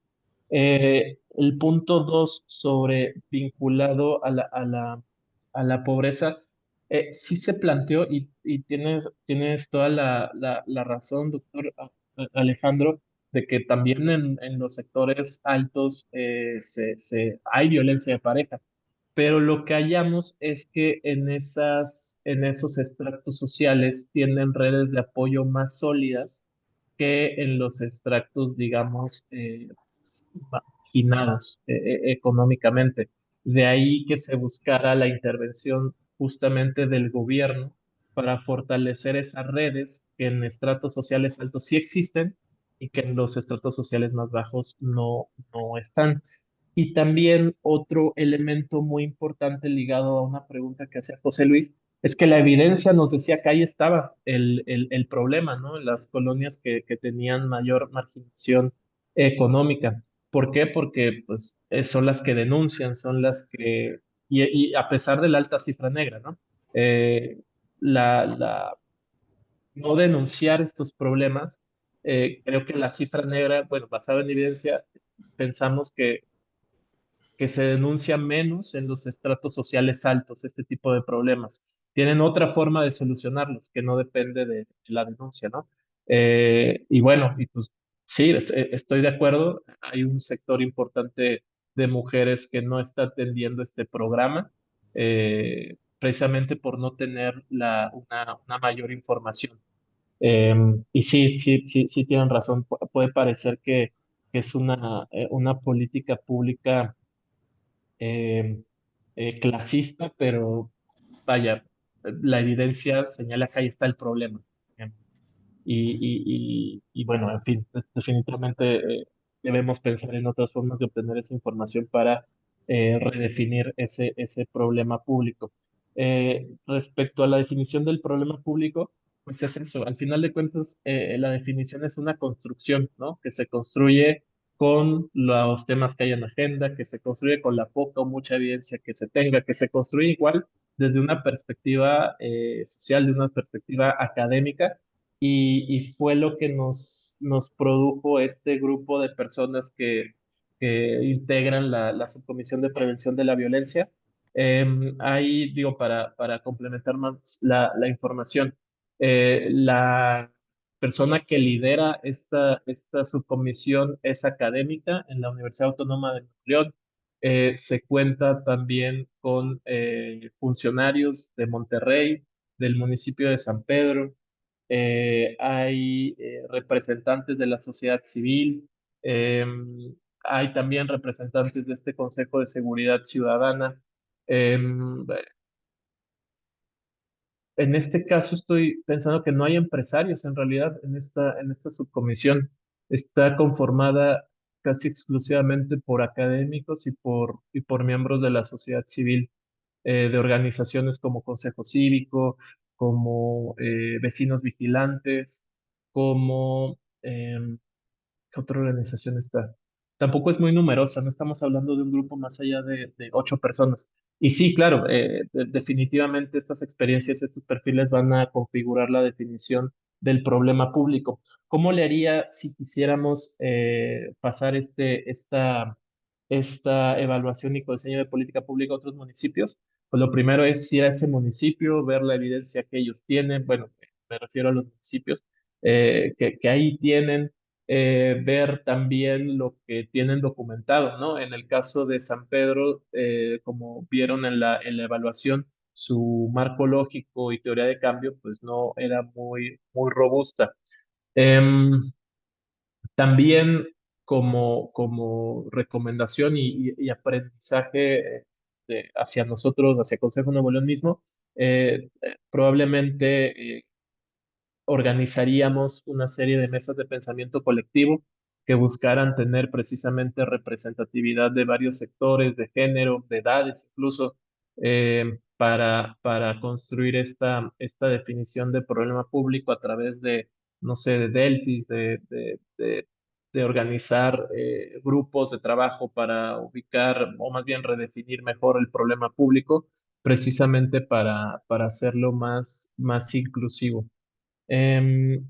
El punto dos sobre vinculado a la pobreza, sí se planteó y tienes toda la razón, doctor Alejandro, de que también en los sectores altos hay violencia de pareja, pero lo que hallamos es que en esos estratos sociales tienen redes de apoyo más sólidas que en los extractos, digamos, marginados económicamente. De ahí que se buscara la intervención justamente del gobierno para fortalecer esas redes que en estratos sociales altos sí existen y que en los estratos sociales más bajos no están. Y también otro elemento muy importante ligado a una pregunta que hacía José Luis, es que la evidencia nos decía que ahí estaba el problema, ¿no? Las colonias que tenían mayor marginación económica. ¿Por qué? Porque pues, son las que denuncian, son las que, y a pesar de la alta cifra negra, ¿no? Eh, la no denunciar estos problemas, creo que la cifra negra, bueno, basada en evidencia, pensamos que se denuncia menos en los estratos sociales altos este tipo de problemas. Tienen otra forma de solucionarlos que no depende de la denuncia, ¿no? Y bueno, y pues sí, estoy de acuerdo. Hay un sector importante de mujeres que no está atendiendo este programa, precisamente por no tener una mayor información. Y sí, sí, sí, sí tienen razón. Puede parecer que es una política pública eh, clasista, pero vaya, la evidencia señala que ahí está el problema. ¿Eh? Y bueno, en fin, definitivamente debemos pensar en otras formas de obtener esa información para redefinir ese problema público. Respecto a la definición del problema público, pues es eso. Al final de cuentas, la definición es una construcción, ¿no? Que se construye con los temas que hay en la agenda, que se construye con la poca o mucha evidencia que se tenga, que se construye igual desde una perspectiva social, de una perspectiva académica y fue lo que nos produjo este grupo de personas que integran la Subcomisión de Prevención de la Violencia. Ahí, digo, para complementar más la información, la persona que lidera esta subcomisión es académica en la Universidad Autónoma de Nuevo León. Se cuenta también con funcionarios de Monterrey, del municipio de San Pedro, hay representantes de la sociedad civil, hay también representantes de este Consejo de Seguridad Ciudadana. Em, en este caso estoy pensando que no hay empresarios en realidad en esta subcomisión. Está conformada casi exclusivamente por académicos y por miembros de la sociedad civil, de organizaciones como Consejo Cívico, como Vecinos Vigilantes, como ¿qué otra organización está? Tampoco es muy numerosa, no estamos hablando de un grupo más allá de 8 personas. Y sí, claro, definitivamente estas experiencias, estos perfiles van a configurar la definición del problema público. ¿Cómo le haría si quisiéramos pasar esta evaluación y diseño de política pública a otros municipios? Pues lo primero es ir a ese municipio, ver la evidencia que ellos tienen, bueno, me refiero a los municipios que ahí tienen, ver también lo que tienen documentado, ¿no? En el caso de San Pedro, como vieron en la evaluación, su marco lógico y teoría de cambio, pues no era muy, muy robusta. Em, También como recomendación y aprendizaje hacia nosotros, hacia Consejo Nuevo León mismo, probablemente organizaríamos una serie de mesas de pensamiento colectivo que buscaran tener precisamente representatividad de varios sectores, de género, de edades incluso, para construir esta definición de problema público a través de, no sé, de Delphis, de organizar grupos de trabajo para ubicar o más bien redefinir mejor el problema público, precisamente para hacerlo más inclusivo. Em,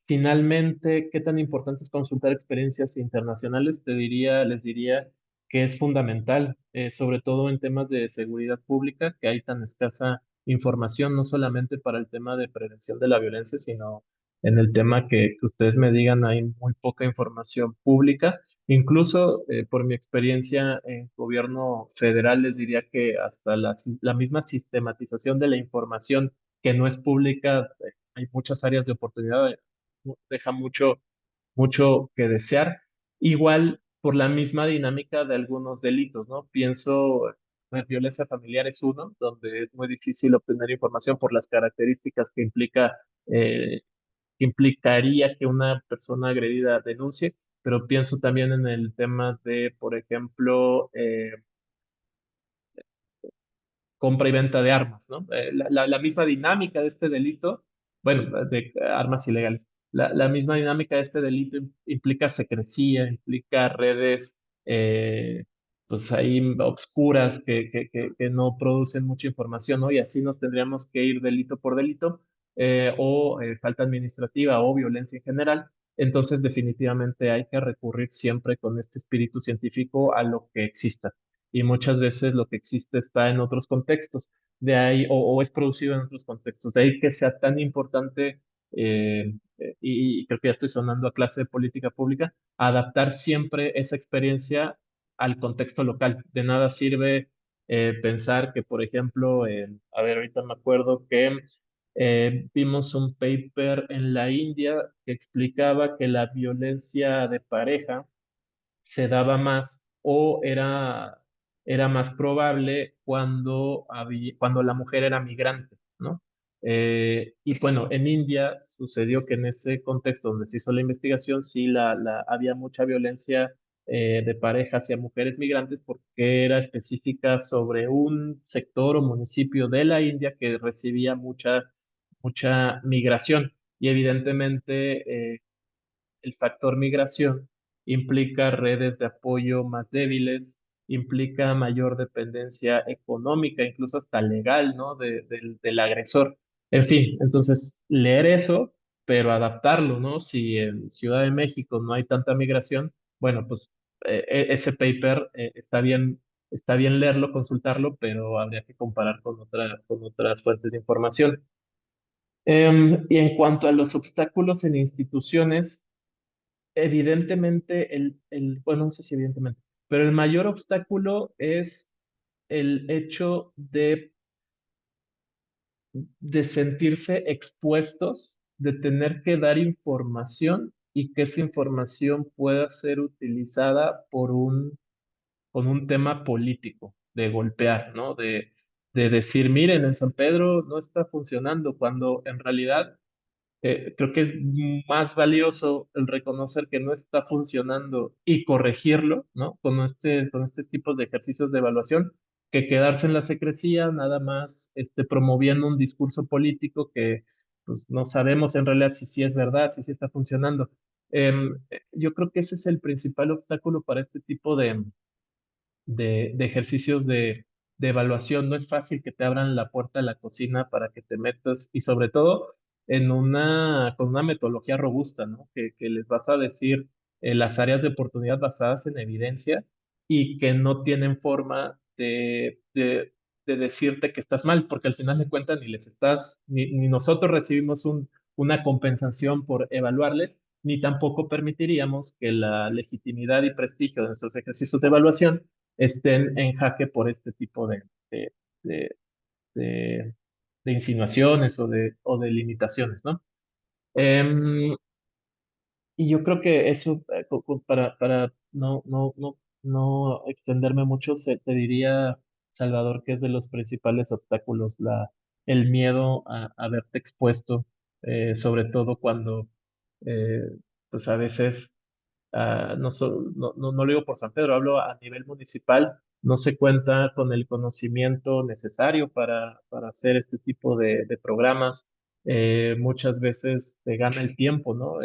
Finalmente, ¿qué tan importante es consultar experiencias internacionales? Les diría que es fundamental, sobre todo en temas de seguridad pública, que hay tan escasa información, no solamente para el tema de prevención de la violencia, sino en el tema que ustedes me digan, hay muy poca información pública. Incluso por mi experiencia en gobierno federal, les diría que hasta la misma sistematización de la información que no es pública, hay muchas áreas de oportunidad, deja mucho que desear. Igual por la misma dinámica de algunos delitos, ¿no? Pienso, violencia familiar es uno, donde es muy difícil obtener información por las características que implicaría que una persona agredida denuncie, pero pienso también en el tema de, por ejemplo, compra y venta de armas, ¿no? La misma dinámica de este delito, bueno, de armas ilegales, la misma dinámica de este delito implica secrecía, implica redes, pues ahí obscuras que no producen mucha información, ¿no? Y así nos tendríamos que ir delito por delito, o falta administrativa o violencia en general. Entonces, definitivamente hay que recurrir siempre con este espíritu científico a lo que exista y muchas veces lo que existe está en otros contextos, de ahí, o es producido en otros contextos, de ahí que sea tan importante, y creo que ya estoy sonando a clase de política pública, adaptar siempre esa experiencia al contexto local. De nada sirve pensar que, por ejemplo, a ver, ahorita me acuerdo que vimos un paper en la India que explicaba que la violencia de pareja se daba más o era más probable cuando la mujer era migrante, ¿no? Y bueno, en India sucedió que en ese contexto donde se hizo la investigación, sí había mucha violencia de pareja hacia mujeres migrantes porque era específica sobre un sector o municipio de la India que recibía mucha migración. Y evidentemente el factor migración implica redes de apoyo más débiles, implica mayor dependencia económica, incluso hasta legal, ¿no? Del agresor. En fin, entonces leer eso, pero adaptarlo, ¿no? Si en Ciudad de México no hay tanta migración, bueno, pues ese paper está bien leerlo, consultarlo, pero habría que comparar con otras fuentes de información. Y en cuanto a los obstáculos en instituciones, evidentemente, bueno, no sé si evidentemente, pero el mayor obstáculo es el hecho de sentirse expuestos, de tener que dar información y que esa información pueda ser utilizada con un tema político, de golpear, ¿no? De decir, miren, en San Pedro no está funcionando, cuando en realidad creo que es más valioso el reconocer que no está funcionando y corregirlo, ¿no? Con estos tipos de ejercicios de evaluación, que quedarse en la secrecía, nada más promoviendo un discurso político que pues, no sabemos en realidad si sí es verdad, si sí está funcionando. Yo creo que ese es el principal obstáculo para este tipo de ejercicios de evaluación. No es fácil que te abran la puerta de la cocina para que te metas y sobre todo con una metodología robusta, ¿no? Que les vas a decir las áreas de oportunidad basadas en evidencia y que no tienen forma de decirte que estás mal, porque al final de cuentas ni nosotros recibimos una compensación por evaluarles, ni tampoco permitiríamos que la legitimidad y prestigio de nuestros ejercicios de evaluación estén en jaque por este tipo de, de, de- de insinuaciones o de limitaciones, ¿no? Em, y yo creo que eso, para no extenderme mucho, te diría, Salvador, que es de los principales obstáculos, el miedo a verte expuesto, sobre todo cuando, eh, pues a veces no lo digo por San Pedro, hablo a nivel municipal, no se cuenta con el conocimiento necesario para hacer este tipo de programas. Muchas veces te gana el tiempo, ¿no?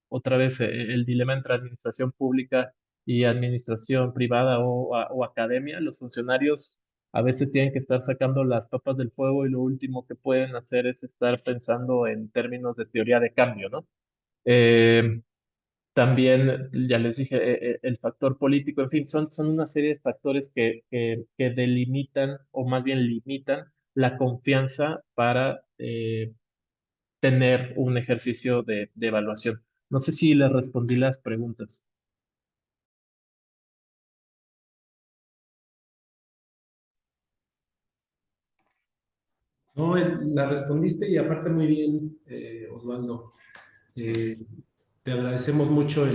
Otra vez, el dilema entre administración pública y administración privada o academia. Los funcionarios a veces tienen que estar sacando las papas del fuego y lo último que pueden hacer es estar pensando en términos de teoría de cambio, ¿no? Eh, También, ya les dije, el factor político, en fin, son una serie de factores que delimitan o más bien limitan la confianza para tener un ejercicio de evaluación. No sé si les respondí las preguntas. No, la respondiste y aparte muy bien, Osvaldo. Eh, Te agradecemos mucho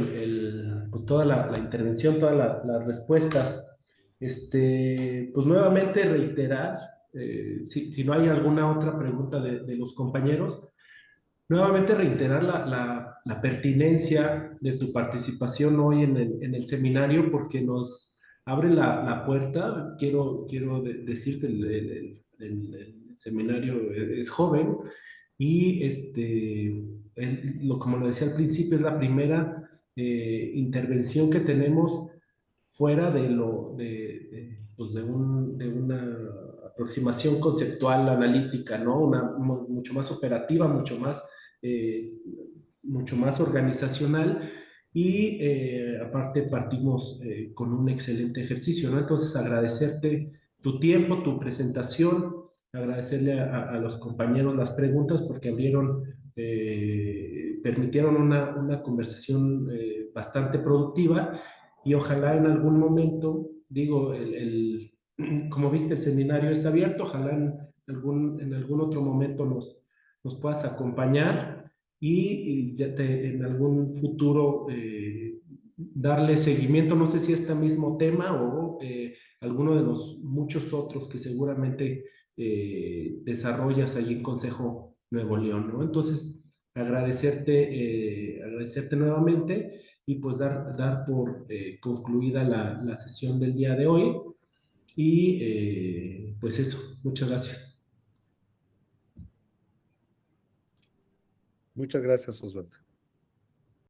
pues toda la intervención, todas las respuestas. Pues nuevamente reiterar, si no hay alguna otra pregunta de los compañeros, Nuevamente reiterar la pertinencia de tu participación hoy en el seminario porque nos abre la puerta. Quiero decirte, el seminario es joven y como lo decía al principio, es la primera intervención que tenemos fuera pues de una aproximación conceptual, analítica, ¿no? Mucho más operativa, eh, mucho más organizacional y aparte partimos con un excelente ejercicio, ¿no? Entonces agradecerte tu tiempo, tu presentación, agradecerle a los compañeros las preguntas porque permitieron una conversación bastante productiva y ojalá en algún momento, digo, como viste, el seminario es abierto, ojalá en algún otro momento nos puedas acompañar y en algún futuro darle seguimiento, no sé si a este mismo tema o alguno de los muchos otros que seguramente desarrollas allí en Consejo Nuevo León, ¿no? Entonces, agradecerte nuevamente y pues dar por concluida la sesión del día de hoy. Y pues eso, muchas gracias. Muchas gracias, Osvaldo.